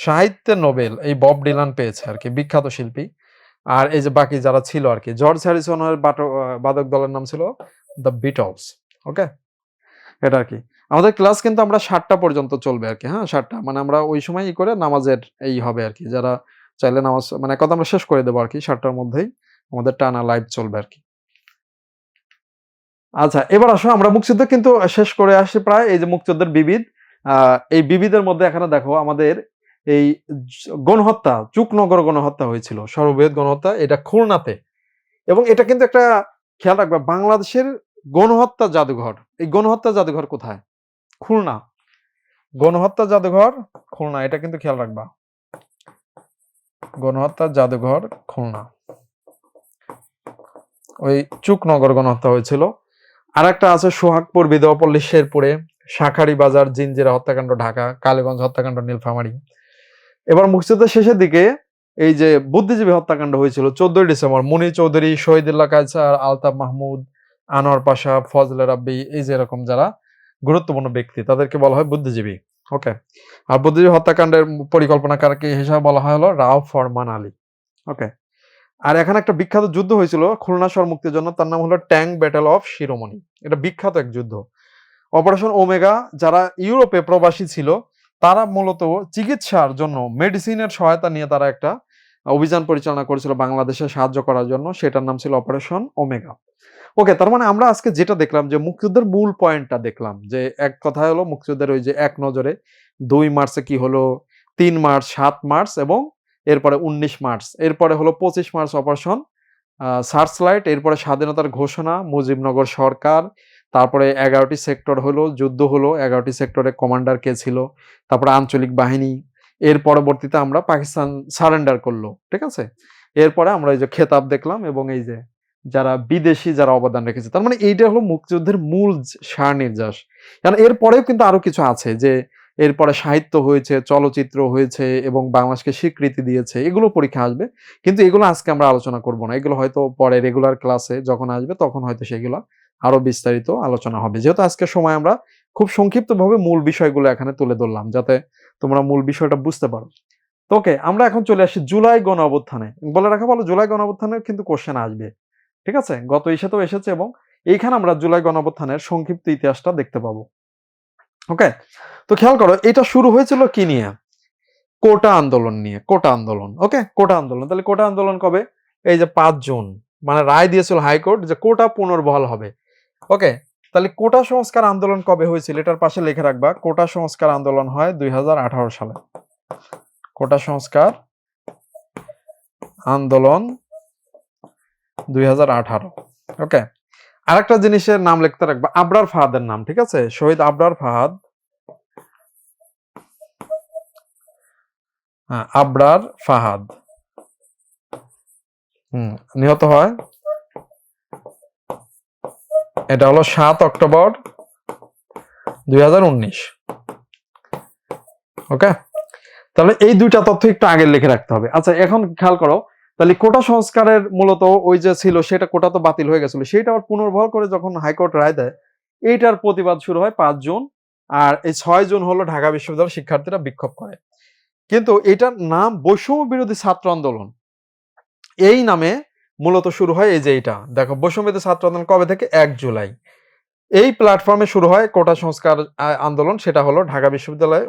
সাহিত্যে নোবেল এই বব ডিলান পেয়েছে আর কি, বিখ্যাত শিল্পী। আর এই যে বাকি যারা ছিল আর কি, জর্জ হ্যারিসনের বাদক দলের নাম ছিল দ্য বিটলস। ওকে, এটা আর কি। আমাদের ক্লাস কিন্তু আমরা 7টা পর্যন্ত চলবে আর কি, হ্যাঁ 7টা, মানে আমরা ওই সময় করে নামাজের এই হবে আর কি, যারা চাইলে নামাজ মানে কথা আমরা শেষ করে দেবো আর কি, 7টার মধ্যেই আমাদের টানা লাইভ চলবে আর কি। আচ্ছা, এবার আসো আমরা মুক্তিযুদ্ধ কিন্তু শেষ করে আসছি প্রায়। এই যে মুক্তিযুদ্ধের বিবিধ, এই বিবিধের মধ্যে এখানে দেখো আমাদের এই গণহত্যা, চুকনগর গণহত্যা হয়েছিল, সর্ববৃহৎ গণহত্যা, এটা খুলনাতে। এবং এটা কিন্তু একটা খেয়াল রাখবা, বাংলাদেশের গণহত্যা জাদুঘর, এই গণহত্যা জাদুঘর কোথায়? খুলনা, গণহত্যা জাদুঘর খুলনা, এটা কিন্তু খেয়াল রাখবা, গণহত্যা জাদুঘর খুলনা, ওই চুকনগর গণহত্যা হয়েছিল। আর একটা আছে সোহাগপুর, বিধবাপল্লী, শেরপুরে, শাঁখারী বাজার, জিঞ্জিরা হত্যাকাণ্ড ঢাকা, কালীগঞ্জ হত্যাকাণ্ড নীলফামারী। এবার মুক্তিযুদ্ধের শেষের দিকে এই যে বুদ্ধিজীবী হত্যাকাণ্ড হয়েছিল 14 ডিসেম্বর, মুনি চৌধুরী, শহীদুল্লাহ কায়সার, আলতাফ মাহমুদ, আনোয়ার পাশা, ফজলে রাব্বি, এই যে এরকম যারা গুরুত্বপূর্ণ ব্যক্তি তাদেরকে বলা হয় বুদ্ধিজীবী। ওকে, আর বুদ্ধিজীবী হত্যাকাণ্ডের পরিকল্পনাকারী হিসাবে বলা হয় হলো রাও ফরমান আলী। ওকে, আর এখানে একটা বিখ্যাত যুদ্ধ হয়েছিল খুলনা শহর মুক্তির জন্য, তার নাম হলো ট্যাঙ্ক ব্যাটেল অফ শিরোমণি। এটা বিখ্যাত এক যুদ্ধ। অপারেশন ওমেগা, যারা ইউরোপে প্রবাসী ছিল তারা মূলত চিকিৎসার জন্য মেডিসিনের সহায়তা নিয়ে তারা একটা অভিযান পরিচালনা করেছিল বাংলাদেশে সাহায্য করার জন্য, সেটার নাম ছিল অপারেশন ওমেগা। ওকে, তার মানে আমরা আজকে যেটা দেখলাম যে মুক্তিযুদ্ধের মূল পয়েন্টটা দেখলাম, যে এক কথা হলো মুক্তিযুদ্ধের ওই যে এক নজরে 2 মার্চে কি হলো, 3 মার্চ, 7 মার্চ এবং এরপরে 19 মার্চ, এরপরে হলো 25 মার্চ অপারেশন সার্চলাইট, এরপরে স্বাধীনতার ঘোষণা, মুজিবনগর সরকার, তারপরে 11টি সেক্টর হলো, যুদ্ধ হলো, 11টি সেক্টরে কমান্ডার কে ছিল, তারপরে আঞ্চলিক বাহিনী, এর পরবর্তীতে আমরা পাকিস্তান সারেন্ডার করলো, ঠিক আছে। এরপরে আমরা এই যে খেতাব দেখলাম এবং এই যে যারা বিদেশি যারা অবদান রেখেছে, তার মানে এইটা হলো মুক্তিযুদ্ধের মূল সার নির্যাস। কারণ এরপরেও কিন্তু আরো কিছু আছে, যে এরপরে সাহিত্য হয়েছে, চলচ্চিত্র হয়েছে এবং বাংলাদেশকে স্বীকৃতি দিয়েছে, এগুলো পরীক্ষা আসবে, কিন্তু এগুলো আজকে আমরা আলোচনা করব না, এগুলো হয়তো পরে রেগুলার ক্লাসে যখন আসবে তখন হয়তো সেগুলো আরো বিস্তারিত আলোচনা হবে। যেহেতু আজকে সময় আমরা খুব সংক্ষিপ্তভাবে মূল বিষয়গুলো এখানে তুলে ধরলাম যাতে তোমরা মূল বিষয়টা বুঝতে পারো। তো ওকে, আমরা এখন চলে আসি জুলাই গণ অভ্যুত্থানে। বলে রাখা ভালো, জুলাই গণ অভ্যুত্থানে কিন্তু কোশ্চেন আসবে, ঠিক আছে, গত ইস্যুতেও এসেছে এবং এইখানে আমরা জুলাই গণ অভ্যুত্থানের সংক্ষিপ্ত ইতিহাসটা দেখতে পাবো। ওকে, তো খেয়াল করো এটা শুরু হয়েছিল কি নিয়ে, কোটা আন্দোলন নিয়ে, কোটা আন্দোলন। ওকে, কোটা আন্দোলন, তাহলে কোটা আন্দোলন কবে, এই যে 5 জুন, মানে রায় দিয়েছিল হাইকোর্ট যে কোটা পুনর্বহাল হবে। ওকে, তাহলে কোটা সংস্কার আন্দোলন কবে হয়েছিল, এটার পাশে লিখে রাখবা, কোটা সংস্কার আন্দোলন হয় 2018 সালে। কোটা সংস্কার আন্দোলন 2018। ওকে, আরেকটা জিনিসের নাম লিখতে রাখবা, আবরার ফাহাদের নাম, ঠিক আছে, শহীদ আবরার ফাহাদ, আবরার ফাহাদ নিহত হয়, এটা হলো 7 অক্টোবর 2019। ওকে, তাহলে এই দুইটা তথ্য একটু আগে লিখে রাখতে হবে। আচ্ছা, এখন খেয়াল করো, তাহলে কোটা সংস্কারের মূলত ওই যে ছিল সেটা কোটা তো বাতিল হয়ে গেছিল, সেটা আবার পুনর্বহাল করে যখন হাইকোর্ট রায় দেয়, এইটার প্রতিবাদ শুরু হয় 5 জুন, আর এই 6 জুন হলো ঢাকা বিশ্ববিদ্যালয়ের শিক্ষার্থীরা বিক্ষোভ করে। কিন্তু এটার নাম বৈষম্য বিরোধী ছাত্র আন্দোলন, এই নামে মূলত শুরু হয়। এই যে এটা দেখো, বৈষম্য বিরোধী ছাত্র আন্দোলন কবে থেকে, 1 জুলাই। এই প্ল্যাটফর্মে শুরু হয় কোটা সংস্কার আন্দোলন, সেটা হলো ঢাকা বিশ্ববিদ্যালয়ে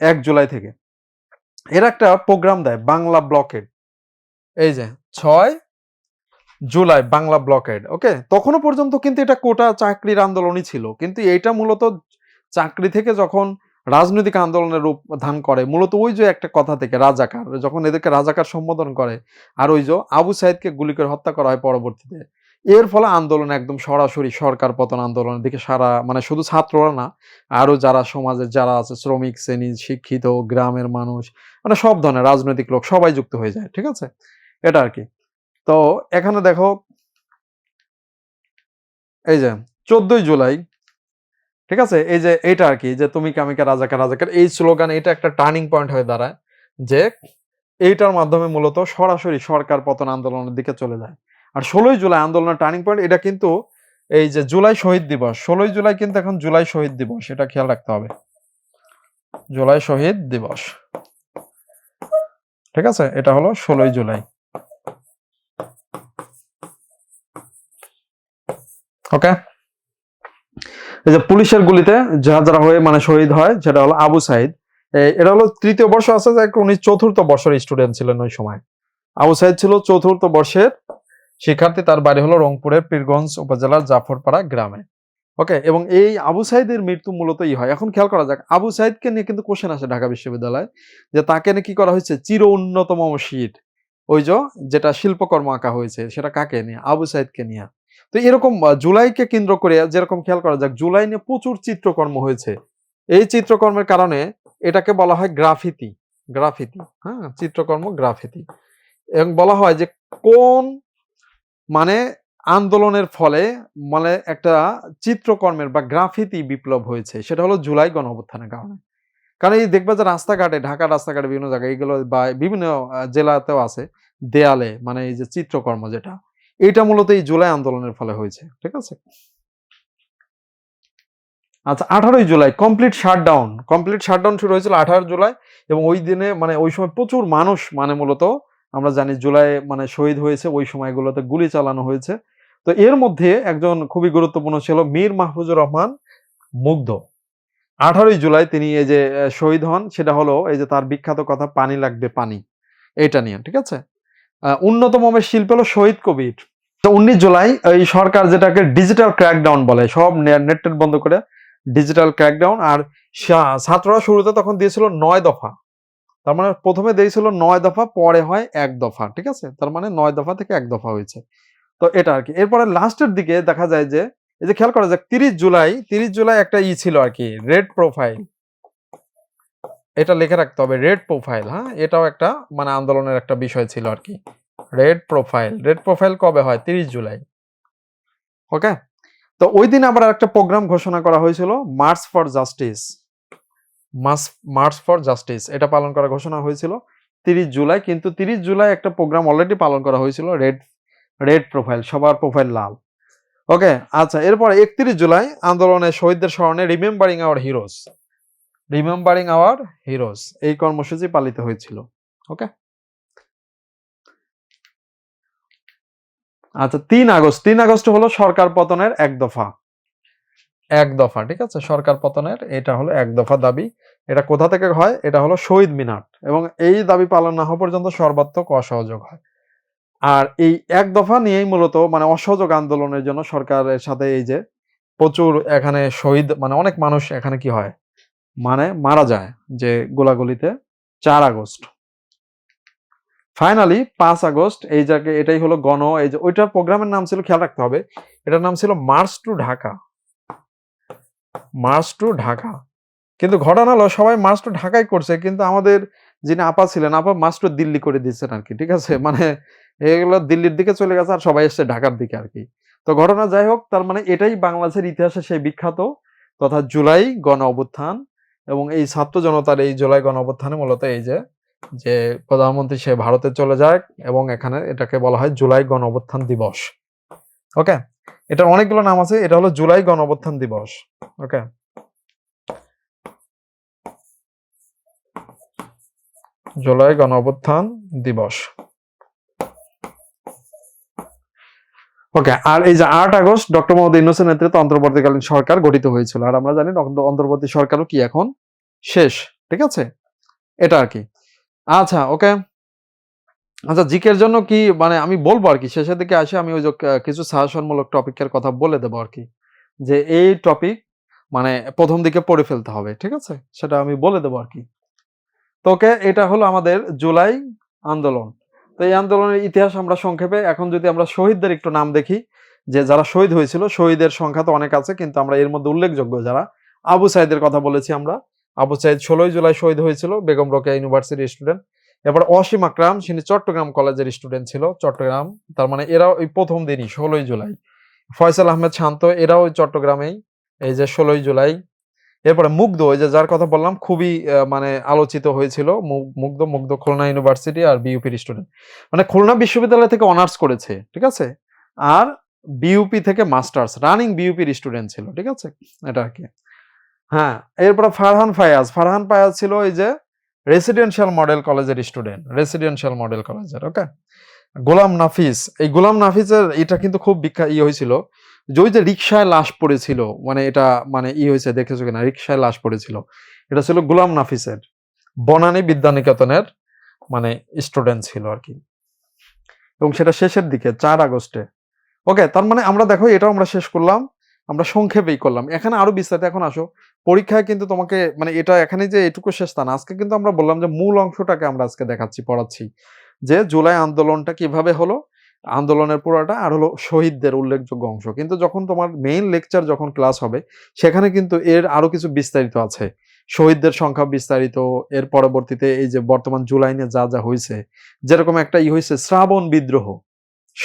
1 জুলাই থেকে। এর একটা প্রোগ্রাম দেয় বাংলা ব্লকেড, এই যে 6 জুলাই বাংলা ব্লকেড। ওকে, তখনো পর্যন্ত কিন্তু এটা কোটা চাকরির আন্দোলনই ছিল, কিন্তু এটা মূলত চাকরি থেকে যখন রাজনৈতিক আন্দোলনের রূপ ধারণ করে, মূলত ওই যে একটা কথা থেকে রাজাকার, যখন এদেরকে রাজাকার সম্বোধন করে, আর ওই যে আবু সাইদকে গুলি করে হত্যা করা হয় পরবর্তীতে, এর ফলে আন্দোলন একদম সরাসরি সরকার পতন আন্দোলনের দিকে সারা, মানে শুধু ছাত্ররা না, আরো যারা সমাজের যারা আছে, শ্রমিক শ্রেণী, শিক্ষিত, গ্রামের মানুষ, মানে সব ধরনের রাজনৈতিক লোক সবাই যুক্ত হয়ে যায়, ঠিক আছে, এটা আর কি। তো এখানে দেখো, এই যে 14 জুলাই, ঠিক আছে, এই যে এটা আর কি, যে তুমি কামিকা রাজাকার রাজাকার, এই স্লোগান, এটা একটা টার্নিং পয়েন্ট হয়ে দাঁড়ায়, যে এইটার মাধ্যমে মূলত সরাসরি সরকার পতন আন্দোলনের দিকে চলে যায়। আর 16 জুলাই আন্দোলনের টার্নিং পয়েন্ট, এটা কিন্তু এই যে জুলাই শহীদ দিবস, 16 জুলাই কিন্তু এখন জুলাই শহীদ দিবস, এটা খেয়াল রাখতে হবে, জুলাই শহীদ দিবস, ঠিক আছে, এটা হলো 16 জুলাই। ওকে, এই যে পুলিশের গুলিতে যারা হয়ে মানে শহীদ হয়, যেটা হলো আবু সাইদ, এটা হলো 3য় বর্ষ আছে, যে উনি 4র্থ বর্ষের স্টুডেন্ট ছিলেন ওই সময়। আবু সাইদ ছিল 4র্থ বর্ষের শিক্ষার্থী, তার বাড়ি হলো রংপুরের পীরগঞ্জ উপজেলার জাফরপাড়া গ্রামে। ওকে, এবং এই আবু সাইদের মৃত্যু মূলত হয়। এখন খেয়াল করা যাক, আবু সাইদকে নিয়ে কিন্তু কোশ্চেন আসে ঢাকা বিশ্ববিদ্যালয়ে, যে তাকে নিয়ে কি করা হয়েছে, চির উন্নতম মসজিদ, ওই যেটা শিল্পকর্ম আঁকা হয়েছে, সেটা কাকে নিয়ে, আবু সাইদকে নিয়ে। তো এরকম জুলাইকে কেন্দ্র করে যেরকম খেয়াল করা যাক, জুলাই নিয়ে প্রচুর চিত্রকর্ম হয়েছে। এই চিত্রকর্মের কারণে এটাকে বলা হয় গ্রাফিতি, গ্রাফিতি, হ্যাঁ, চিত্রকর্ম গ্রাফিতি। এবং বলা হয় যে কোন মানে আন্দোলনের ফলে মানে একটা চিত্রকর্মের বা গ্রাফিতি বিপ্লব হয়েছে, সেটা হলো জুলাই গণ অভ্যুত্থানের কারণে। কারণ এই দেখবা যে রাস্তাঘাটে, ঢাকার রাস্তাঘাটে বিভিন্ন জায়গায় এগুলো বা বিভিন্ন জেলাতেও আছে, দেয়ালে মানে এই যে চিত্রকর্ম যেটা, এটা মূলত এই জুলাই আন্দোলনের ফলে হয়েছে। ঠিক আছে? আচ্ছা, 18ই জুলাই কমপ্লিট শাটডাউন শুরু হয়েছিল 18 জুলাই, এবং ওই দিনে মানে ওই সময় প্রচুর মানুষ মানে মূলত আমরা জানি জুলাই মানে শহীদ হয়েছে, ওই সময়গুলোতে গুলি চালানো হয়েছে। তো এর মধ্যে একজন খুবই গুরুত্বপূর্ণ ছিল মীর মাহফুজুর রহমান মুগ্ধ। 18ই জুলাই তিনি এই যে শহীদ হন, সেটা হলো এই যে তার বিখ্যাত কথা পানি লাগবে পানি, এটা নিয়ে। ঠিক আছে? অন্যতম শিল্পী হলো শহীদ কবির। তো 19 জুলাই এই সরকার যেটাকে ডিজিটাল ক্র্যাকডাউন বলে, সব নেট বন্ধ করে ডিজিটাল ক্র্যাকডাউন। আর ছাত্ররা শুরুতে তখন দিয়েছিল 9 দফা। তার মানে প্রথমে দিয়েছিল 9 দফা, পরে হয় 1 দফা। ঠিক আছে? তার মানে 9 দফা থেকে 1 দফা হয়েছে। তো এটা আরকি। এরপরে লাস্টের দিকে দেখা যায় যে এই যে খেয়াল করা যাক 30 জুলাই একটা ছিল আরকি, রেড প্রোফাইল। এটা লিখে রাখতে হবে, রেড প্রোফাইল। হ্যাঁ? এটাও একটা মানে আন্দোলনের একটা বিষয় ছিল আরকি। রেড প্রোফাইল কবে হয়? 30 জুলাই। ওকে? তো ওই দিন আবার একটা প্রোগ্রাম ঘোষণা করা হয়েছিল, March for justice. March for justice এটা পালন করা ঘোষণা হয়েছিল 30 জুলাই। কিন্তু 30 জুলাই একটা প্রোগ্রাম অলরেডি পালন করা হয়েছিল, রেড প্রোফাইল, সবার প্রোফাইল লাল। ওকে? আচ্ছা, এরপর 31 জুলাই আন্দোলনে শহীদদের স্মরণে রিমেম্বারিং আওয়ার হিরোজ এই কর্মসূচি পালিত হয়েছিল। ওকে? আচ্ছা, 3 আগস্ট হলো সরকার পতনের 1 দফা। 1 দফা। ঠিক আছে? সরকার পতনের এটা হলো 1 দফা দাবি। এটা কোথা থেকে হয়? এটা হলো শহীদ মিনার, এবং এই দাবি পালন না হওয়া পর্যন্ত সর্বাত্মক অসহযোগ হয়। আর এই 1 দফা নিয়েই মূলত মানে অসহযোগ আন্দোলনের জন্য সরকারের সাথে এই যে প্রচুর এখানে শহীদ মানে অনেক মানুষ এখানে কি হয়? মানে মারা যায় যে গোলাগুলিতে। 4 আগস্ট। ফাইনালি 5 আগস্ট এই জায়গায় এটাই হলো এই যে ওইটার প্রোগ্রামের নাম ছিল, খেয়াল রাখতে হবে, এটার নাম ছিল march to Dhaka. March to Dhaka. কিন্তু ঘটনা হলো সবাই মার্চ টু ঢাকাই করছে, কিন্তু আমাদের যিনি আপা ছিলেন, আপা মার্চ টু দিল্লি করে দিচ্ছেন আরকি। ঠিক আছে? মানে এগুলো দিল্লির দিকে চলে গেছে আর সবাই এসছে ঢাকার দিকে আরকি। তো ঘটনা যাই হোক, তার মানে এটাই বাংলাদেশের ইতিহাসে সেই বিখ্যাত তথা জুলাই গণ অভ্যুত্থান। এবং এই ছাত্র জনতার এই জুলাই গণ অভ্যুত্থানে মূলত এই যে প্রধানমন্ত্রী সে ভারতে চলে যায়, এবং এখানে এটাকে বলা হয় জুলাই গণ অভ্যুত্থান দিবস। ওকে? এটার অনেকগুলো নাম আছে, এটা হলো জুলাই গণ অভ্যুত্থান দিবস। ওকে? জুলাই গণ অভ্যুত্থান দিবস। ওকে? আর এই যে 8 আগস্ট ডক্টর মোহাম্মদ ইউনূসের নেতৃত্বে অন্তর্বর্তীকালীন সরকার গঠিত হয়েছিল। আর আমরা জানি অন্তর্বর্তী সরকারও কি এখন শেষ। ঠিক আছে? এটা আরকি। আচ্ছা, ওকে। আচ্ছা, জিকের জন্য কি মানে আমি বলবো আরকি, শেষের দিকে আসে আমি ওই যে কিছু সাজেশনমূলক টপিকের কথা বলে দেবো আরকি। যে এই টপিক মানে ১ম দিকে পড়ে ফেলতে হবে। ঠিক আছে? সেটা আমি বলে দেবো আরকি। তো ওকে, এটা হলো আমাদের জুলাই আন্দোলন। তো এই আন্দোলনের ইতিহাস আমরা সংক্ষেপে, এখন যদি আমরা শহীদদের একটু নাম দেখি, যে যারা শহীদ হয়েছিল, শহীদের সংখ্যা তো অনেক আছে, কিন্তু আমরা এর মধ্যে উল্লেখযোগ্য যারা, আবু সাইদের কথা বলেছি আমরা। আবু সাইদ 16ই জুলাই শহীদ হয়েছিল, বেগম রোকেয়া ইউনিভার্সিটির স্টুডেন্ট। এরপর অসীম আকরাম, তিনি চট্টগ্রাম কলেজের স্টুডেন্ট ছিল, চট্টগ্রাম। তার মানে এরাও ওই ১ম দিনই 16ই জুলাই। ফয়সাল আহমেদ শান্ত, এরাও ওই চট্টগ্রামেই এই যে 16ই জুলাই। এরপরে মুগ্ধ, ওই যে যার কথা বললাম খুবই মানে আলোচিত হয়েছিল, মুগ্ধ খুলনা ইউনিভার্সিটি আর বিইউপির স্টুডেন্ট। মানে খুলনা বিশ্ববিদ্যালয় থেকে অনার্স করেছে। ঠিক আছে? আর বিইউপি থেকে মাস্টার্স, রানিং বিইউপির স্টুডেন্ট ছিল। ঠিক আছে? এটা আরকি। হ্যাঁ, এরপরে ফারহান ফায়াজ ছিল এই যে রেসিডেন্সিয়াল মডেল কলেজের স্টুডেন্ট, রেসিডেন্সিয়াল মডেল কলেজের। ওকে? গোলাম নাফিস, এই গোলাম নাফিসের এটা কিন্তু খুব হয়েছিল, যে ওই যে রিকশায় লাশ পড়েছিল, মানে এটা মানে হয়েছে, দেখেছো কিনা, রিকশায় লাশ পড়েছিল, এটা ছিল গোলাম নাফিসের, বনানী বিদ্যানিকেতনের মানে স্টুডেন্ট ছিল আর কি, এবং সেটা শেষের দিকে 4 আগস্টে। ওকে? তার মানে আমরা দেখো এটাও আমরা শেষ করলাম, আমরা সংক্ষেপেই করলাম। এখানে আরো বিস্তারিত এখন আসো, পরীক্ষায় কিন্তু তোমাকে মানে এটা এখানে যে এটুকু শেষ তা না, আজকে কিন্তু আমরা বললাম যে মূল অংশটাকে আমরা আজকে দেখাচ্ছি, পড়াচ্ছি, যে জুলাই আন্দোলনটা কিভাবে হলো, আন্দোলনের পুরাটা, আর হলো শহীদদের উল্লেখযোগ্য অংশ। কিন্তু যখন তোমার মেইন লেকচার যখন ক্লাস হবে, সেখানে কিন্তু এর আরো কিছু বিস্তারিত আছে, শহীদদের সংখ্যা বিস্তারিত, এর পরবর্তীতে এই যে বর্তমান জুলাই নিয়ে যা যা হয়েছে, যেরকম একটা হয়েছে শ্রাবণ বিদ্রোহ,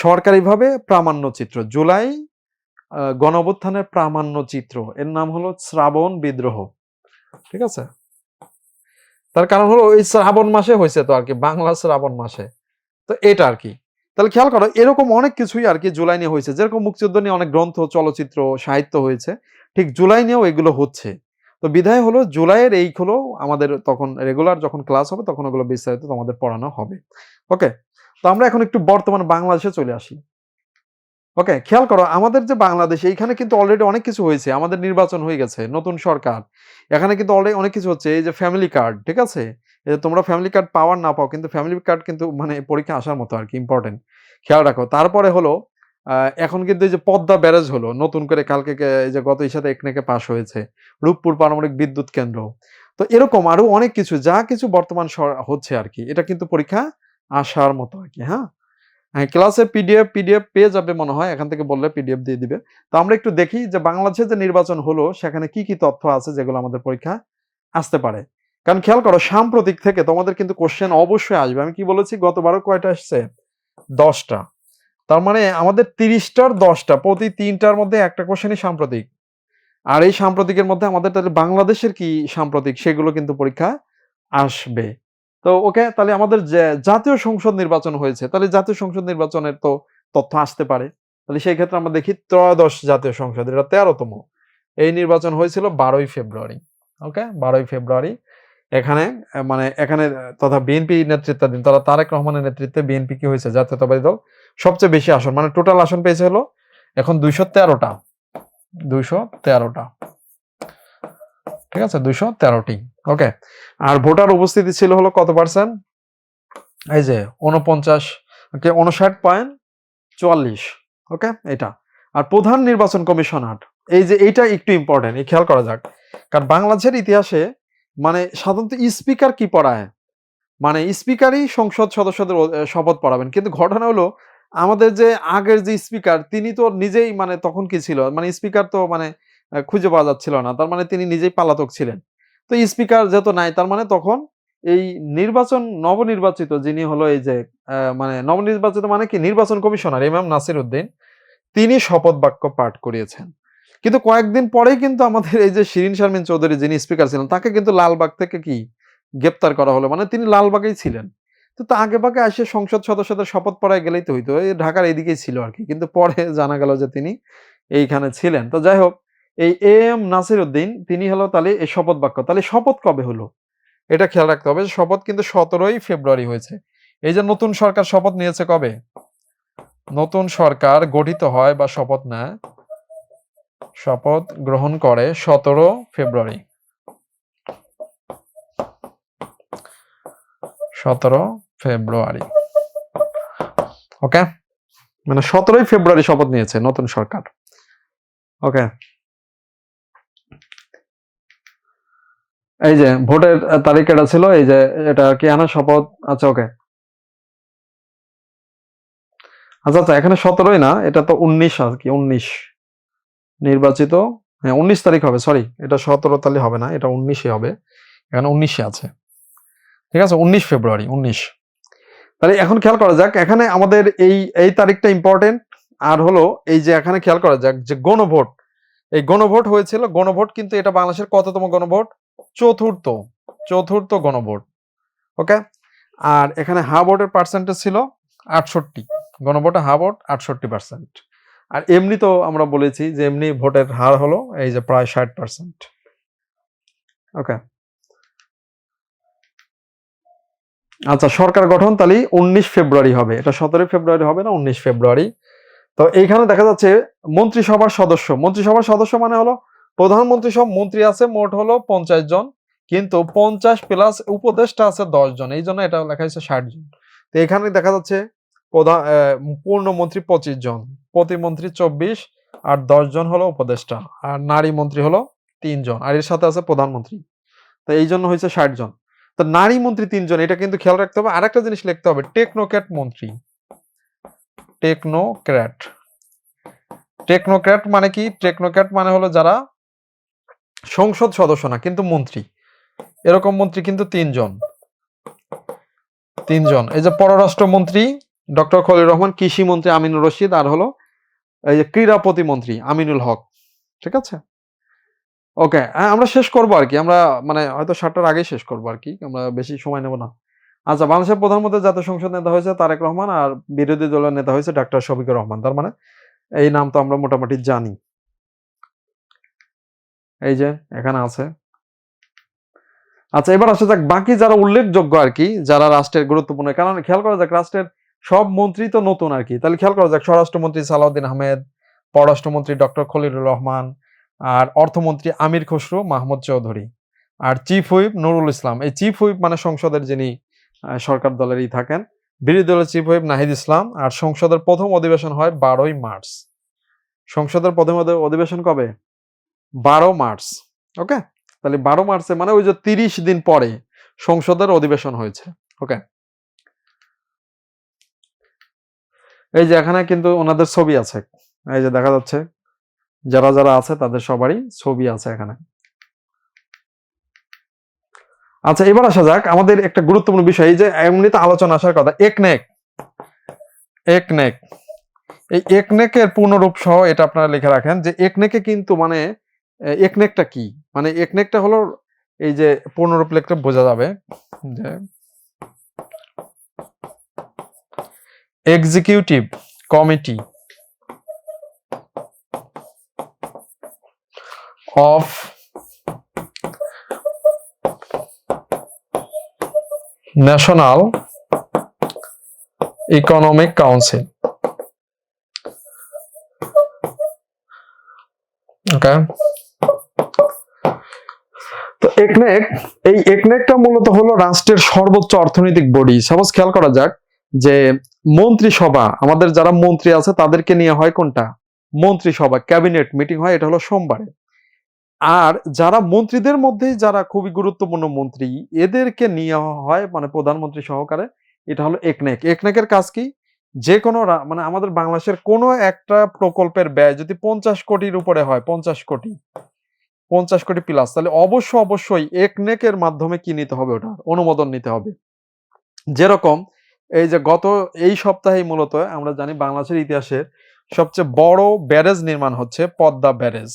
সরকারিভাবে প্রামাণ্য চিত্র, জুলাই গণঅভ্যুত্থানের প্রামাণ্য চিত্র, এর নাম হলো শ্রাবণ বিদ্রোহ। ঠিক আছে, তার কারণ হলো ওই শ্রাবণ মাসে হয়েছে তো আর কি, বাংলা শ্রাবণ মাসে। তো এটা আর কি। তাহলে খেয়াল করো এরকম অনেক কিছুই আর কি জুলাই নিয়ে হয়েছে, যেরকম মুক্তিযুদ্ধ নিয়ে অনেক গ্রন্থ, চলচ্চিত্র, সাহিত্য হয়েছে, ঠিক জুলাই নিয়েও এগুলো হচ্ছে। তো বিধায় হলো জুলাইয়ের এই হলো আমাদের তখন রেগুলার যখন ক্লাস হবে তখন ওগুলো বিস্তারিত তোমাদের পড়ানো হবে। ওকে, তো আমরা এখন একটু বর্তমান বাংলাদেশে চলে আসি। ওকে, খেয়াল করো আমাদের যে বাংলাদেশ, এইখানে কিন্তু অলরেডি অনেক কিছু হয়েছে, আমাদের নির্বাচন হয়ে গেছে, নতুন সরকার, এখানে কিন্তু অলরেডি অনেক কিছু হচ্ছে। এই যে ফ্যামিলি কার্ড, ঠিক আছে, এই যে তোমরা ফ্যামিলি কার্ড পাওয়ার না পাও, কিন্তু ফ্যামিলি কার্ড কিন্তু মানে পরীক্ষা আসার মতো আর কি, ইম্পর্টেন্ট, খেয়াল রাখো। তারপরে হলো এখন কিন্তু এই যে পদ্মা ব্যারেজ হলো নতুন করে, কালকে এই যে গত ইসাতে একনেকে পাশ হয়েছে, রূপপুর পারমাণবিক বিদ্যুৎ কেন্দ্র। তো এরকম আরো অনেক কিছু, যা কিছু বর্তমান হচ্ছে আর কি, এটা কিন্তু পরীক্ষা আসার মতো আর কি। হ্যাঁ, হ্যাঁ, ক্লাসে পিডিএফ পেয়ে যাবে মনে হয়, এখান থেকে বললে পিডিএফ দিয়ে দিবে। তো আমরা একটু দেখি যে বাংলাদেশে যে নির্বাচন হলো সেখানে কি কি তথ্য আছে যেগুলো আমাদের পরীক্ষা আসতে পারে। কারণ খেয়াল করো সাম্প্রতিক থেকে তোমাদের কিন্তু কোশ্চেন অবশ্যই আসবে। আমি কি বলেছি গতবারও কয়টা আসছে? 10টা। তার মানে আমাদের 30টার 10টা, প্রতি 3টার মধ্যে একটা কোশ্চেনই সাম্প্রতিক। আর এই সাম্প্রতিকের মধ্যে আমাদের তাহলে বাংলাদেশের কি সাম্প্রতিক সেগুলো কিন্তু পরীক্ষা আসবে। তো ওকে, তাহলে আমাদের যে জাতীয় সংসদ নির্বাচন হয়েছে, তাহলে জাতীয় সংসদ নির্বাচনের তো তথ্য আসতে পারে। তাহলে সেই ক্ষেত্রে আমরা দেখি ত্রয়োদশ জাতীয় সংসদ, এটা 13তম। এই নির্বাচন হয়েছিল 12ই ফেব্রুয়ারি। ওকে, 12ই ফেব্রুয়ারি। এখানে মানে এখানে তথা বিএনপি নেতৃত্বাধীন তথা তারেক রহমানের নেতৃত্বে বিএনপি কি হয়েছে, জাতীয়তাবাদী দল, সবচেয়ে বেশি আসন, মানে টোটাল আসন পেয়েছে হলো এখন 213টা। 213টা, ঠিক আছে, 213টি। ওকে, আর ভোটার উপস্থিতি ছিল হলো কত পার্সেন্ট? এই যে 49, ওকে, 59.44। ওকে, এটা। আর প্রধান নির্বাচন কমিশনার, এই যে এইটা একটু ইম্পর্টেন্ট, এই খেয়াল করা যাক। কারণ বাংলাদেশের ইতিহাসে মানে সাধারণত স্পিকার কি পড়ায়, মানে স্পিকারই সংসদ সদস্যদের শপথ পড়াবেন, কিন্তু ঘটনা হলো আমাদের যে আগের যে স্পিকার তিনি তো নিজেই মানে তখন কি ছিল, মানে স্পিকার তো মানে খুঁজে পাওয়া যাচ্ছিল না, তার মানে তিনি নিজেই পলাতক ছিলেন। তো স্পিকার যেহেতু নাই, তার মানে তখন এই নির্বাচন নবনির্বাচিত যিনি হলো এই যে মানে নবনির্বাচিত মানে কি নির্বাচন কমিশনার ইমাম নাসির উদ্দিন, তিনি শপথ বাক্য পাঠ করিয়েছেন। কিন্তু কয়েকদিন পরেই কিন্তু আমাদের এই যে শিরিন শারমিন চৌধুরী যিনি স্পিকার ছিলেন, তাকে কিন্তু লালবাগ থেকে কি গ্রেপ্তার করা হলো, মানে তিনি লালবাগেই ছিলেন। তো তা আগে ভাগে এসে সংসদ সদস্যদের শপথ পড়ায় গেলেই তো হইতো, এই ঢাকার এইদিকেই ছিল আর কি, কিন্তু পরে জানা গেল যে তিনি এইখানে ছিলেন। তো যাই হোক, এই এ এম নাসির উদ্দিন তিনি হলো তাহলে এই শপথ বাক্য, তাহলে শপথ কবে হলো এটা খেয়াল রাখতে হবে। শপথ কিন্তু 17ই ফেব্রুয়ারি হয়েছে। এই যে নতুন সরকার শপথ নিয়েছে কবে, নতুন সরকার গঠিত হয় বা শপথ নেয়, শপথ গ্রহণ করে 17 ফেব্রুয়ারি। 17 ফেব্রুয়ারি। ওকে, মানে 17ই ফেব্রুয়ারি শপথ নিয়েছে নতুন সরকার। ওকে, এই যে ভোটের তারিখ এটা ছিল, এই যে এটা কি আনা শপথ। আচ্ছা, ওকে, আচ্ছা আচ্ছা, এখানে 17ই না, এটা তো 19 আর কি, 19 নির্বাচিত। হ্যাঁ, 19 তারিখ হবে, সরি, এটা 17 তারিখ হবে না, এটা 19ই হবে, এখানে 19 আছে। ঠিক আছে, 19 ফেব্রুয়ারি, 19। তাহলে এখন খেয়াল করা যাক, এখানে আমাদের এই এই তারিখটা ইম্পর্টেন্ট। আর হলো এই যে এখানে খেয়াল করা যাক যে গণভোট, এই গণভোট হয়েছিল, গণভোট কিন্তু এটা বাংলাদেশের কততম গণভোট? চতুর্থ, চতুর্থ গণভোট। ওকে, আর এখানে হা ভোটের পার্সেন্টেজ ছিল 68, গণভোটে হা ভোট 68%। আর এমনি তো আমরা বলেছি যে এমনি ভোটের হার হলো এই যে প্রায় 60%। ওকে, আচ্ছা, সরকার গঠন তাহলে 19 ফেব্রুয়ারি হবে, এটা 17 ফেব্রুয়ারি হবে না, 19 ফেব্রুয়ারি। তো এইখানে দেখা যাচ্ছে মন্ত্রিসভার সদস্য, মন্ত্রিসভার সদস্য মানে হলো প্রধানমন্ত্রী সব মন্ত্রী আছে মোট হলো 50 জন, কিন্তু 50 প্লাস উপদেষ্টা আছে 10 জন, এই জন্য এটা লেখা হয়েছে 60 জন। তো এখানে দেখা যাচ্ছে প্রধান পূর্ণমন্ত্রী 25 জন, প্রতিমন্ত্রী 24, আর 10 জন হলো উপদেষ্টা, আর নারী মন্ত্রী হলো 3 জন, আর এর সাথে আছে প্রধানমন্ত্রী। তো এই জন্য হয়েছে 60 জন। তো নারী মন্ত্রী 3 জন, এটা কিন্তু খেয়াল রাখতে হবে। আরেকটা জিনিস লিখতে হবে, টেকনোক্র্যাট মন্ত্রী, টেকনোক্র্যাট। টেকনোক্র্যাট মানে কি? টেকনোক্র্যাট মানে হলো যারা সংসদ সদস্য না কিন্তু মন্ত্রী, এরকম মন্ত্রী কিন্তু 3 জন, 3 জন। এই যে পররাষ্ট্রমন্ত্রী ডক্টর খলিল রহমান, কৃষি মন্ত্রী আমিনুর রশিদ, আর হলো এই যে ক্রীড়া প্রতিমন্ত্রী আমিনুল হক। ঠিক আছে, ওকে, আমরা শেষ করবো আর কি, আমরা মানে হয়তো 7টার আগেই শেষ করবো আর কি, আমরা বেশি সময় নেব না। আচ্ছা, বাংলাদেশের প্রধানমন্ত্রী জাতীয় সংসদ নেতা হয়েছে তারেক রহমান, আর বিরোধী দলের নেতা হয়েছে ডাক্তার শফিকুর রহমান। তার মানে এই নাম তো আমরা মোটামুটি জানি, এই যে এখানে আছে। আচ্ছা, এবার আসা যাক বাকি যারা উল্লেখযোগ্য আর কি, যারা রাষ্ট্রের গুরুত্বপূর্ণ, কারণ খেয়াল করা যাক রাষ্ট্রের সব মন্ত্রী তো নতুন আর কি। তাহলে খেয়াল করা যাক স্বরাষ্ট্রমন্ত্রী সালাউদ্দিন আহমেদ, পররাষ্ট্রমন্ত্রী ডক্টর খলিলুর রহমান, আর অর্থমন্ত্রী আমির খসরু মাহমুদ চৌধুরী, আর চিফ হুইপ নুরুল ইসলাম। এই চিফ হুইপ মানে সংসদের যিনি সরকার দলেরই থাকেন। বিরোধী দলের চিফ হুইপ নাহিদ ইসলাম। আর সংসদের প্রথম অধিবেশন হয় 12ই মার্চ। সংসদের প্রথম অধিবেশন কবে? 12 মার্চ। ওকে, তাহলে 12 মার্চে মানে ওই যে 30 দিন পরে সংসদের অধিবেশন হয়েছে। ওকে, এই যে এখানে কিন্তু ওনাদের ছবি আছে, এই যে দেখা যাচ্ছে যারা যারা আছে তাদের সবারই ছবি আছে এখানে। আচ্ছা, এবার আসা যাক আমাদের একটা গুরুত্বপূর্ণ বিষয়, এই যে এমনিতে আলোচনা আসার কথা, একনেক। একনেক, এই একনেকের পূর্ণরূপ সহ এটা আপনারা লিখে রাখেন যে একনেকে কিন্তু মানে একনেকটা কি, মানে একনেকটা হলো এই যে পূর্ণরূপ লিখলে বোঝা যাবে যে executive committee of national economic council. Okay, তো একনেক, এই একনেকটা মূলত হলো রাষ্ট্রের সর্বোচ্চ অর্থনৈতিক বডি। সাপোজ খেয়াল করা যাক যে মন্ত্রিসভা, আমাদের যারা মন্ত্রী আছে তাদেরকে নিয়ে হয় কোনটা? মন্ত্রিসভা, ক্যাবিনেট মিটিং হয়, এটা হলো সোমবারে। আর যারা মন্ত্রীদের মধ্যেই যারা খুবই গুরুত্বপূর্ণ মন্ত্রী, এদেরকে নিয়ে হয় মানে প্রধানমন্ত্রী সহকারে, এটা হলো একনেক। একনেকের কাজ কি? যে কোনো মানে আমাদের বাংলাদেশের কোনো একটা প্রকল্পের ব্যয় যদি 50 কোটির উপরে হয়, 50 কোটি প্লাস, তাহলে অবশ্যই একনেকের মাধ্যমে কি নিতে হবে? ওটা অনুমোদন নিতে হবে। যেরকম এই যে এই সপ্তাহেই মূলত আমরা জানি বাংলাদেশের ইতিহাসের সবচেয়ে বড় ব্যারেজ নির্মাণ হচ্ছে পদ্মা ব্যারেজ।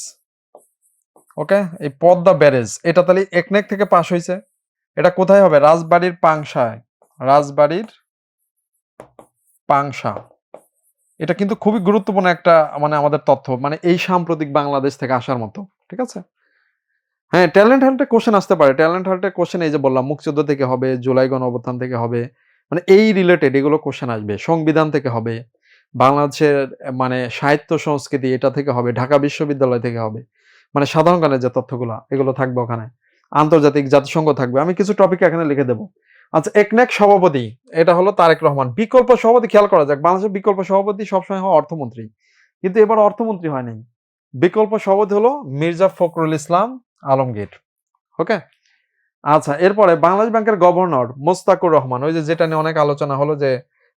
ওকে, এই পদ্মা ব্যারেজ এটা তাহলে একনেক থেকে পাশ হয়েছে। এটা কোথায় হবে? রাজবাড়ির পাংশায়, রাজবাড়ির পাংশা। এটা কিন্তু খুবই গুরুত্বপূর্ণ একটা মানে আমাদের তথ্য, মানে এই সাম্প্রতিক বাংলাদেশ থেকে আসার মতো। ঠিক আছে, হ্যাঁ, ট্যালেন্ট হান্টে কোশ্চেন আসতে পারে। ট্যালেন্ট হান্টে কোশ্চেন এই যে বললাম মুক্তিযুদ্ধ থেকে হবে, জুলাই গণ অভ্যুত্থান থেকে হবে, মানে এই রিলেটেড এগুলো কোশ্চেন আসবে। সংবিধান থেকে হবে, বাংলাদেশের মানে সাহিত্য সংস্কৃতি এটা থেকে হবে, ঢাকা বিশ্ববিদ্যালয় থেকে হবে, মানে সাধারণ জ্ঞানের যে তথ্যগুলো এগুলো থাকবে ওখানে। আন্তর্জাতিক জাতিসংঘ থাকবে, আমি কিছু টপিক এখানে লিখে দেবো। আচ্ছা, একনেক সভাপতি এটা হলো তারেক রহমান। বিকল্প সভাপতি খেয়াল করা যাক, বাংলাদেশের বিকল্প সভাপতি সবসময় হয় অর্থমন্ত্রী, কিন্তু এবার অর্থমন্ত্রী হয় নাই। বিকল্প সভাপতি হলো মির্জা ফখরুল ইসলাম আলমগীর। ওকে, আচ্ছা, এরপরে বাংলাদেশ ব্যাংকের গভর্নর মোস্তাকুর রহমান, ওই যে যেটা নিয়ে অনেক আলোচনা হলো যে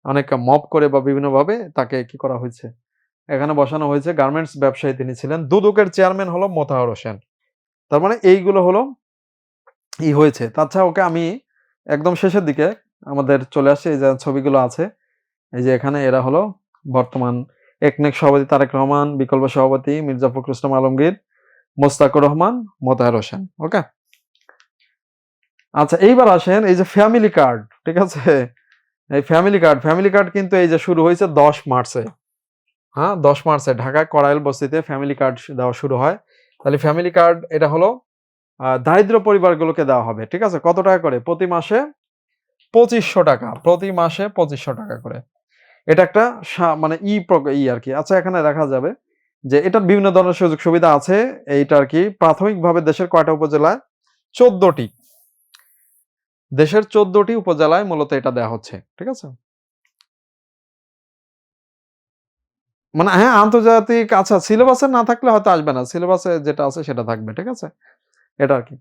অনেক মব করে বা বিভিন্ন ভাবে তাকে কি করা হয়েছে, এখানে বসানো হয়েছে। গার্মেন্টস ব্যবসায়ী তিনি ছিলেন। দুদকের চেয়ারম্যান হলো মোতাহার হোসেন। তার মানে এইগুলো হলো হয়েছে। তাছাড়া ওকে আমি একদম শেষের দিকে আমাদের চলে আসছে, এই যে ছবিগুলো আছে, এই যে এখানে এরা হলো বর্তমান একনেক সভাপতি তারেক রহমান, বিকল্প সভাপতি মির্জা ফখরুল ইসলাম আলমগীর, মোস্তাকুর রহমান, মোতাহার হোসেন। ওকে, আচ্ছা, এইবার আসেন এই যে ফ্যামিলি কার্ড। ঠিক আছে, এই ফ্যামিলি কার্ড কিন্তু এই যে শুরু হয়েছে 10 মার্চে। হ্যাঁ, 10 মার্চে ঢাকায় করাইল বস্তিতে ফ্যামিলি কার্ড দেওয়া শুরু হয়। তাহলে ফ্যামিলি কার্ড এটা হলো দারিদ্র পরিবারগুলোকে দেওয়া হবে। ঠিক আছে, কত টাকা করে? প্রতি মাসে 2500 টাকা, প্রতি মাসে 2500 টাকা করে। এটা একটা মানে আর কি। আচ্ছা, এখানে দেখা যাবে যে এটার বিভিন্ন ধরনের সুযোগ সুবিধা আছে। এইটা আর কি প্রাথমিকভাবে দেশের কয়টা উপজেলায়? 14টি। দেশের 14টি উপজেলায় মূলত এটা দেওয়া হচ্ছে। ঠিক আছে, মানে হ্যাঁ, আন্তর্জাতিক আচ্ছা সিলেবাসে না থাকলে হয়তো আসবে না, সিলেবাসে যেটা আছে সেটা থাকবে। ঠিক আছে, এটা আর কি।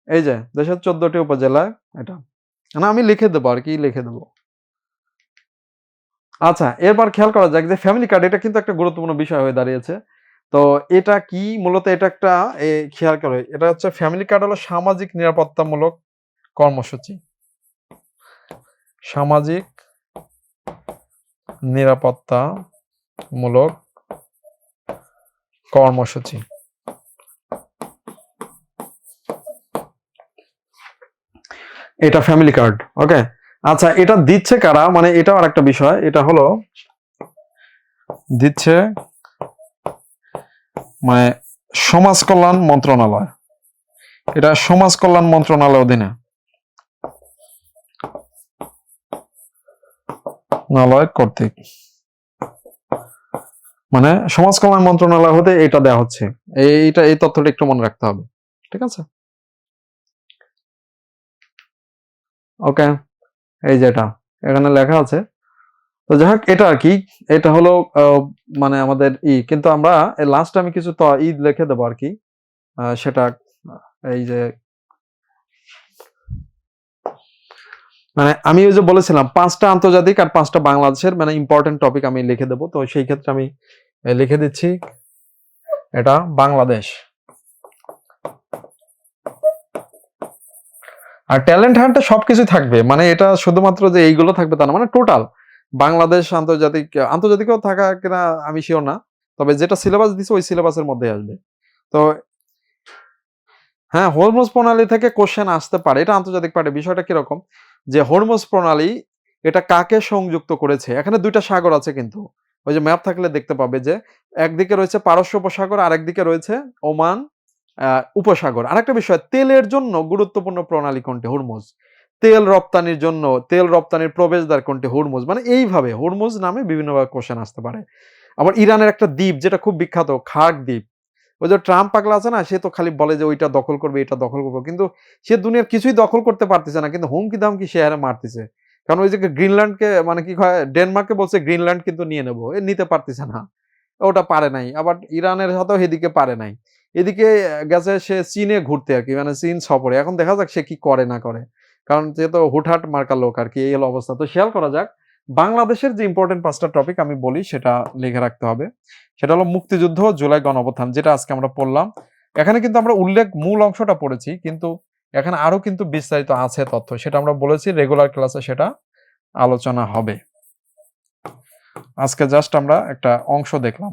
এই যে দেশের 14টি উপজেলায় এটা, মানে আমি লিখে দেবো আর কি, লিখে দেবো। আচ্ছা, এরপর খেয়াল করা যাক যে ফ্যামিলি কার্ড এটা কিন্তু একটা গুরুত্বপূর্ণ বিষয় হয়ে দাঁড়িয়েছে। তো এটা কি মূলত? এটা একটা খেয়াল করে, এটা হচ্ছে ফ্যামিলি কার্ড হলো সামাজিক নিরাপত্তামূলক কর্মসূচি। সামাজিক নিরাপত্তামূলক কর্মসূচি। এটা ফ্যামিলি কার্ড। ওকে, আচ্ছা, এটা দিচ্ছে কারা, মানে এটাও আরেকটা বিষয়। এটা হলো দিচ্ছে মানে সমাজ কল্যাণ মন্ত্রণালয়। এটা সমাজ কল্যাণ মন্ত্রণালয় অধীনে কর্তৃক, মানে সমাজ কল্যাণ মন্ত্রণালয় হতে এটা দেওয়া হচ্ছে। এই তথ্যটা একটু মনে রাখতে হবে, ঠিক আছে? ওকে, এই যেটা এখানে লেখা আছে। তো যাই হোক, এটা আর কি, এটা হলো মানে আমাদের কিন্তু আমরা লাস্ট আমি কিছু তো ঈদ লিখে দেবো আর কি, সেটা এই যে মানে আমি ওই যে বলেছিলাম 5টা আন্তর্জাতিক আর 5টা বাংলাদেশের মানে ইম্পর্টেন্ট টপিক আমি লিখে দেবো। তো সেই ক্ষেত্রে আমি লিখে দিচ্ছি এটা বাংলাদেশ। আর ট্যালেন্ট হান্টে সবকিছু থাকবে, মানে এটা শুধুমাত্র যে এইগুলো থাকবে তা না, মানে টোটাল বাংলাদেশ আন্তর্জাতিকও থাকা কিনা আমি শিওর না, তবে যেটা সিলেবাস দিছে ওই সিলেবাসের মধ্যে আসবে। তো হ্যাঁ, হরমুজ প্রণালী থেকে কোশ্চেন আসতে পারে। এটা আন্তর্জাতিক পার্টে বিষয়টা কিরকম, যে হরমুজ প্রণালী এটা কাকে সংযুক্ত করেছে। এখানে 2টা সাগর আছে, কিন্তু ওই যে ম্যাপ থাকলে দেখতে পাবে যে একদিকে রয়েছে পারস্য উপসাগর, আর একদিকে রয়েছে ওমান উপসাগর। আরেকটা বিষয়, তেলের জন্য গুরুত্বপূর্ণ প্রণালী কোনটি? হরমুজ। তেল রপ্তানির জন্য, তেল রপ্তানির প্রবেশদ্বার কোনটি? হরমুজ। মানে এইভাবে হরমুজ নামে বিভিন্নভাবে কোশ্চেন আসতে পারে। আবার ইরানের একটা দ্বীপ যেটা খুব বিখ্যাত, খার্ক দ্বীপ। ওই যে ট্রাম্প পাগলা আছে না, সে তো খালি বলে যে ওইটা দখল করবে, এটা দখল করবে, কিন্তু সে দুনিয়ার কিছুই দখল করতে পারতেছে না, কিন্তু হুমকি দামকি সে হারে মারতেছে। কারণ ওই যে গ্রিনল্যান্ডকে মানে কি হয়, ডেনমার্ককে বলছে গ্রিনল্যান্ড কিন্তু নিয়ে নেবো, এ নিতে পারতেছে না, ওটা পারে নাই। আবার ইরানের সাথেও এদিকে পারে নাই, এদিকে গেছে সে চীনে ঘুরতে আর কি, মানে চীন সফরে। এখন দেখা যাক সে কি করে না করে, কারণ সে তো হুটহাট মার্কা লোক আর কি, এই হলো অবস্থা। তো খেয়াল করা যাক, বাংলাদেশের যে ইম্পর্টেন্ট 5টা টপিক আমি বলি সেটা লিখে রাখতে হবে। সেটা হলো মুক্তিযুদ্ধ, জুলাই গণঅভ্যুত্থান, যেটা আজকে আমরা পড়লাম। এখানে কিন্তু আমরা মূল অংশটা পড়েছি, কিন্তু এখানে আরো কিন্তু বিস্তারিত আছে তথ্য, সেটা আমরা বলেছি রেগুলার ক্লাসে সেটা আলোচনা হবে। আজকে জাস্ট আমরা একটা অংশ দেখলাম।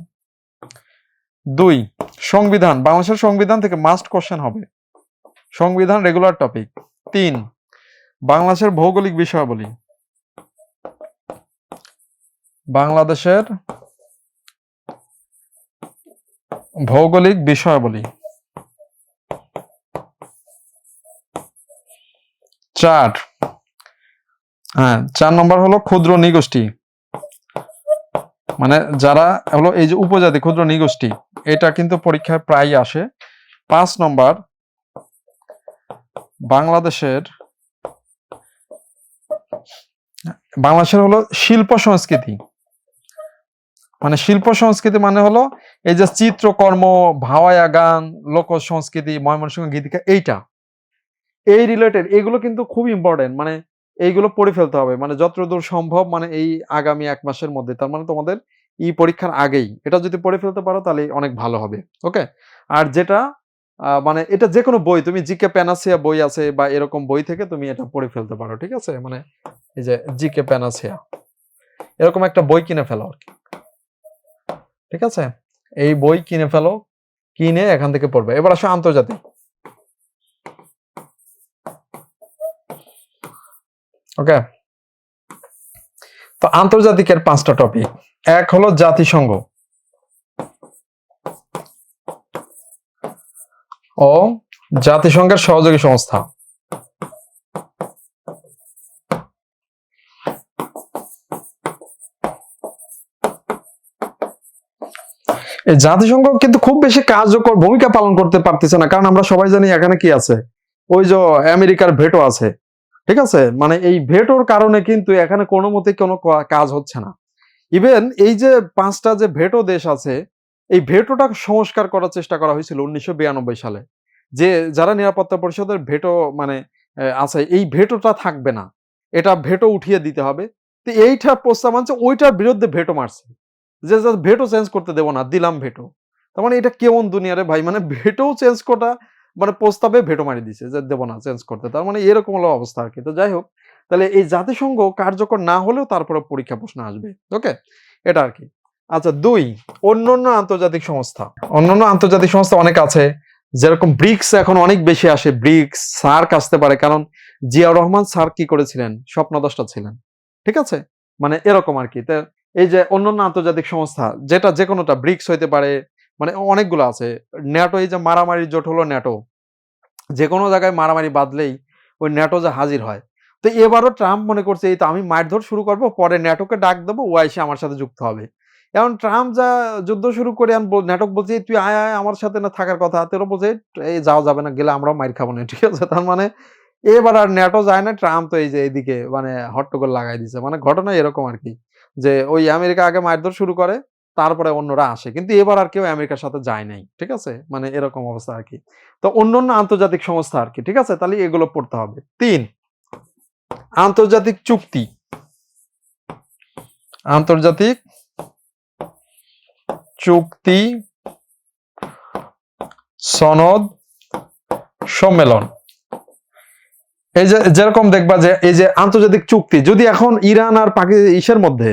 2, সংবিধান। বাংলাদেশের সংবিধান থেকে মাস্ট কোশ্চেন হবে, সংবিধান রেগুলার টপিক। 3, বাংলাদেশের ভৌগোলিক বিষয়াবলী, বাংলাদেশের ভৌগোলিক বিষয়াবলী। 4 নম্বর হলো ক্ষুদ্র নৃগোষ্ঠী, মানে যারা হলো এই যে উপজাতি ক্ষুদ্র নৃগোষ্ঠী, এটা কিন্তু পরীক্ষায় প্রায় আসে। 5 নম্বর বাংলাদেশের হলো শিল্প সংস্কৃতি, মানে শিল্প সংস্কৃতি মানে হলো এই যে চিত্রকর্ম, ভাওয়াইয়া গান, লোক সংস্কৃতি, ময়মনসিংহ গীতিকা, এই রিলেটেড এগুলো কিন্তু খুব ইম্পর্টেন্ট, মানে এইগুলো পড়ে ফেলতে হবে, মানে যতদূর সম্ভব, মানে এই আগামী 1 মাসের মধ্যে, তার মানে তোমাদের পরীক্ষার আগেই এটা যদি পড়ে ফেলতে পারো তাহলে অনেক ভালো হবে। ওকে, আর যেটা মানে এটা যে কোনো বই, তুমি জিকে প্যানাসিয়া বই আছে বা এরকম বই থেকে তুমি এটা পড়ে ফেলতে পারো, ঠিক আছে? মানে এই যে জিকে প্যানাসিয়া এরকম একটা বই কিনে ফেলো আর কি, ঠিক আছে? এই বই কিনে ফেলো, কিনে এখান থেকে পড়বে। এবার আসো আন্তর্জাতিক। ওকে, তো আন্তর্জাতিকের 5টা টপিক। 1 হলো জাতিসংঘ ও জাতিসংঘের সহযোগী সংস্থা। এই জাতিসংঘ কিন্তু খুব বেশি কার্যকর ভূমিকা পালন করতে পারতেছে না, কারণ আমরা সবাই জানি এখানে কি আছে, ওই যে আমেরিকার ভেটো আছে, ঠিক আছে? মানে এই ভেটোর কারণে কিন্তু এখানে কোনো মতে কোনো কাজ হচ্ছে না। ইভেন এই যে 5টা যে ভেটো দেশ আছে, এই ভেটোটা সংস্কার করার চেষ্টা করা হয়েছিল 1992 সালে, যে যারা নিরাপত্তা পরিষদের ভেটো মানে আছে, এই ভেটোটা থাকবে না, এটা ভেটো উঠিয়ে দিতে হবে। তো এইটা প্রস্তাব আনছে, ওইটার বিরুদ্ধে ভেটো মারছে, যে ভেটো চেঞ্জ করতে দেবো না, দিলাম ভেটো। তার মানে এটা কেমন দুনিয়া রে ভাই, মানে ভেটো চেঞ্জ করা মানে প্রস্তাবে ভেটো মারি দিছে যে দেবো না চেঞ্জ করতে, তার মানে এরকম হলো অবস্থা আর কি। তো যাই হোক, তাহলে এই জাতিসংঘ কার্যকর না হলেও তারপরে পরীক্ষা প্রশ্ন আসবে। ওকে, এটা আর কি। আচ্ছা, 2, অন্যান্য আন্তর্জাতিক সংস্থা। অন্যান্য আন্তর্জাতিক সংস্থা অনেক আছে, যেরকম ব্রিক্স এখন অনেক বেশি আসে, ব্রিক্স, সার্ক আসতে পারে, কারণ জিয়াউর রহমান স্যার কি করেছিলেন, স্বপ্নদ্রষ্টা ছিলেন। ঠিক আছে, মানে এরকম আর কি। তো এই যে অন্যান্য আন্তর্জাতিক সংস্থা, যেটা যে কোনোটা, ব্রিক্স হইতে পারে, মানে অনেকগুলো আছে। ন্যাটো, এই যে মারামারি জোট হলো ন্যাটো, যে কোনো জায়গায় মারামারি বাঁধলেই ওই ন্যাটো যে হাজির হয়। তো এবারও ট্রাম্প মনে করছে এই তো আমি মারধর শুরু করবো, পরে ন্যাটোকে ডাক দেবো, ও এসে আমার সাথে যুক্ত হবে। এখন ট্রাম্প যা যুদ্ধ শুরু করে ন্যাটো বলছে তুই আয় আয় আমার সাথে না থাকার কথা, তোরা বলছে এই যাওয়া যাবে না, গেলে আমরাও মার খাবো না। ঠিক আছে, তার মানে এবার আর ন্যাটো যায় না, ট্রাম্প তো এই যে এইদিকে মানে হট্টগোল লাগাই দিছে। মানে ঘটনা এরকম আর কি, যে ওই আমেরিকা আগে মারধর শুরু করে, তারপরে অন্যরা আসে, কিন্তু এবার আর কেউ আমেরিকার সাথে যায় নাই। ঠিক আছে, মানে এরকম অবস্থা আর কি। তো অন্যান্য আন্তর্জাতিক সংস্থা আর কি। ঠিক আছে, তাহলে এগুলো পড়তে হবে। 3, আন্তর্জাতিক চুক্তি। আন্তর্জাতিক চুক্তি, সনদ, সম্মেলন। এই যে যেরকম দেখবা যে এই যে আন্তর্জাতিক চুক্তি, যদি এখন ইরান আর ইসের মধ্যে,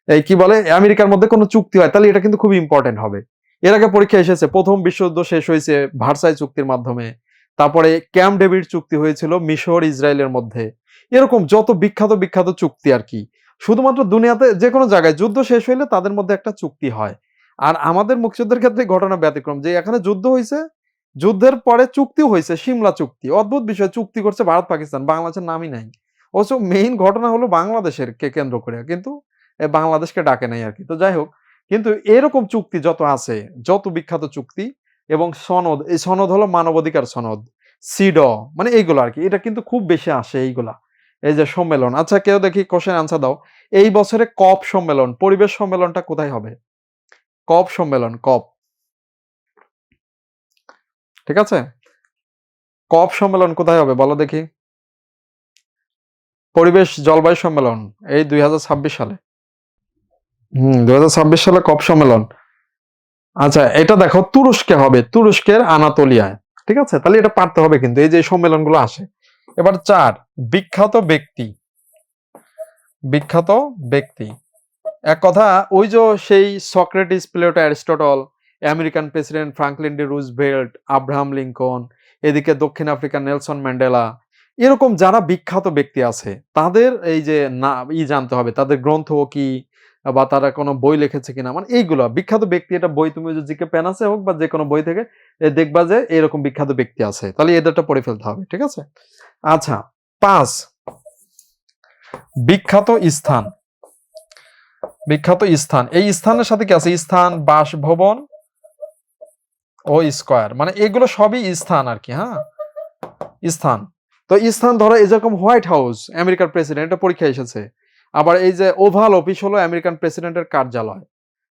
এই কি বলে, আমেরিকার মধ্যে কোনো চুক্তি হয়, তাহলে এটা কিন্তু খুব ইম্পর্টেন্ট হবে। এর আগে পরীক্ষা এসেছে, প্রথম বিশ্বযুদ্ধ শেষ হয়েছে ভার্সাই চুক্তির মাধ্যমে, তারপরে ক্যাম্প ডেভিড চুক্তি হয়েছিল মিশর ইসরায়েলের মধ্যে। এরকম যত বিখ্যাত বিখ্যাত চুক্তি আর কি, শুধুমাত্র দুনিয়াতে যে কোনো জায়গায় যুদ্ধ শেষ হইলে তাদের মধ্যে একটা চুক্তি হয়। আর আমাদের মুক্তিযুদ্ধের ক্ষেত্রে ঘটনা ব্যতিক্রম, যে এখানে যুদ্ধ হয়েছে, যুদ্ধের পরে চুক্তিও হয়েছে, সিমলা চুক্তি, অদ্ভুত বিষয়, চুক্তি করছে ভারত পাকিস্তান, বাংলাদেশের নামই নাই। অবশ্য মেইন ঘটনা হলো বাংলাদেশের কে কেন্দ্র করে, কিন্তু বাংলাদেশকে ডাকে নাই আর কি। তো যাই হোক, কিন্তু এরকম চুক্তি যত আছে, যত বিখ্যাত চুক্তি এবং সনদ, এই সনদ হলো মানবাধিকার সনদ, সিড, মানে এইগুলো আর কি। এটা কিন্তু খুব বেশি আসে এইগুলা। এই যে সম্মেলন, আচ্ছা কেউ দেখি কোশ্চেন আনসার দাও। এই বছরে কপ সম্মেলন, পরিবেশ সম্মেলনটা কোথায় হবে? কপ সম্মেলন, কপ। ঠিক আছে, কপ সম্মেলন কোথায় হবে বলো দেখি? পরিবেশ জলবায়ু সম্মেলন এই 2026 সালে। 2026 সালে কপ সম্মেলন। আচ্ছা, এটা দেখো তুরস্কে হবে, তুরস্কের আনাতোলিয়ায়। ঠিক আছে, তাহলে এটা পারতে হবে কিন্তু, এই যে সম্মেলনগুলো আসে। এবার 4, বিখ্যাত ব্যক্তি। বিখ্যাত ব্যক্তি, এক কথা, ওই যে সেই Socrates, Plato, Aristotle, American president Franklin D Roosevelt, Abraham Lincoln, এদিকে দক্ষিণ আফ্রিকার নেলসন ম্যান্ডেলা, এরকম যারা বিখ্যাত ব্যক্তি আছে, তাদের এই যে না জানতে হবে, তাদের গ্রন্থ কি, বা তারা কোনো বই লিখেছে কিনা, মানে এইগুলো বিখ্যাত ব্যক্তি। এটা বই তুমি যে জিকে পেন আছে হোক বা যে কোনো বই থেকে দেখবা যে এরকম বিখ্যাত ব্যক্তি আছে, তাহলে এদেরটা পড়ে ফেলতে হবে। ঠিক আছে, আচ্ছা 5, বিখ্যাত স্থান। বিখ্যাত স্থান, এই স্থানের সাথে কি আছে? স্থান, বাসভবন ও স্কয়ার, মানে এগুলো সবই স্থান আর কি। হ্যাঁ, স্থান। তো স্থান ধরো এই যেরকম হোয়াইট হাউস, আমেরিকার প্রেসিডেন্ট, এটা পরীক্ষা এসেছে। আবার এই যে ওভাল অফিস হলো আমেরিকান প্রেসিডেন্টের কার্যালয়।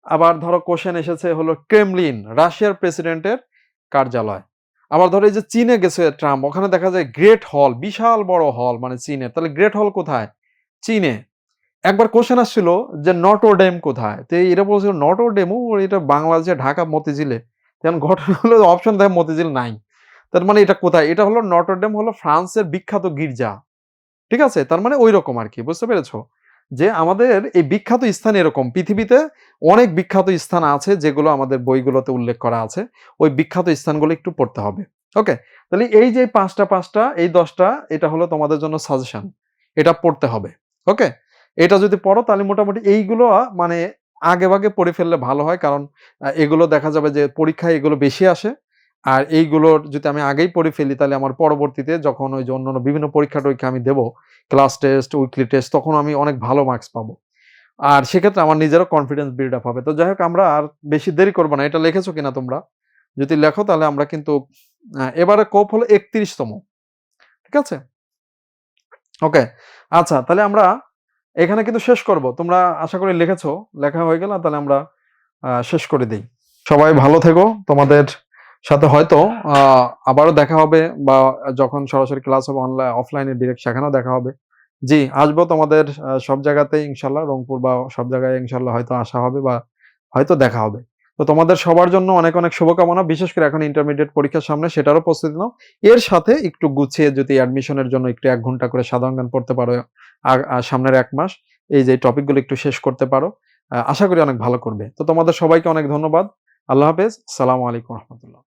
আবার ধরো কোশ্চেন এসেছে হলো ক্রেমলিন, রাশিয়ার প্রেসিডেন্টের কার্যালয়। আবার ধরো এই যে চীনে গেছে ট্রাম্প, ওখানে দেখা যায় গ্রেট হল, বিশাল বড় হল, মানে চীনের। তাহলে গ্রেট হল কোথায়? চীনে। একবার কোশ্চেন আসছিল যে নটরডেম কোথায়, তো এরা বলছিল নটরডেম, ও এটা বাংলাদেশে ঢাকা মতিঝিলে। তখন ঘটনা হলো অপশন দেয় মতিঝিল নাই, তার মানে এটা কোথায়? এটা হলো নটরডেম, হলো ফ্রান্সের বিখ্যাত গির্জা। ঠিক আছে, তার মানে ওই রকম আর কি, বুঝতে পেরেছো? যে আমাদের এই বিখ্যাত স্থান এরকম পৃথিবীতে অনেক বিখ্যাত স্থান আছে, যেগুলো আমাদের বইগুলোতে উল্লেখ করা আছে। ওই বিখ্যাত স্থানগুলো একটু পড়তে হবে। ওকে, তাহলে এই যে পাঁচটা এই 10টা, এটা হলো তোমাদের জন্য সাজেশন, এটা পড়তে হবে। ওকে, এটা যদি পড়ো তাহলে মোটামুটি এইগুলো মানে আগে ভাগে পড়ে ফেললে ভালো হয়, কারণ এগুলো দেখা যাবে যে পরীক্ষায় এগুলো বেশি আসে। আর এইগুলোর যদি আমি আগেই পড়ে ফেলি, তাহলে আমার পরবর্তীতে যখন ওই যে অন্যান্য বিভিন্ন পরীক্ষা টরীক্ষা আমি দেবো, ক্লাস টেস্ট, উইকলি টেস্ট, তখন আমি অনেক ভালো মার্কস পাবো। আর সেক্ষেত্রে আমার নিজেরও কনফিডেন্স বিল্ড আপ হবে। তো যাই হোক, আমরা আর বেশি দেরি করবো না। এটা লিখেছো কিনা তোমরা? যদি লেখো তাহলে আমরা কিন্তু এবারে কোপ হলো 31তম। ঠিক আছে, ওকে। আচ্ছা, তাহলে আমরা এখানে কিন্তু শেষ করব। তোমরা আশা করি লিখেছো, লেখা হয়ে গেল, তাহলে আমরা শেষ করে দিই। সবাই ভালো থেকো, তোমাদের সাথে হয়তো আবারও দেখা হবে, বা যখন সরাসরি ক্লাস হবে অনলাইন অফলাইনে ডিরেক্ট, সেখানেও দেখা হবে। জি, আসবো তোমাদের সব জায়গাতেই ইনশাল্লাহ, রংপুর বা সব জায়গায় ইনশাল্লাহ হয়তো আসা হবে, বা হয়তো দেখা হবে। তো তোমাদের সবার জন্য অনেক অনেক শুভকামনা, বিশেষ করে এখন ইন্টারমিডিয়েট পরীক্ষার সামনে, সেটারও প্রস্তুতি নাও। এর সাথে একটু গুছিয়ে যদি অ্যাডমিশনের জন্য একটু 1 ঘন্টা করে সাধারণ জ্ঞান পড়তে পারো সামনের 1 মাস, এই যে টপিকগুলো একটু শেষ করতে পারো, আশা করি অনেক ভালো করবে। তো তোমাদের সবাইকে অনেক ধন্যবাদ। আল্লাহ হাফেজ। আসসালামু আলাইকুম রহমতুল্লাহ।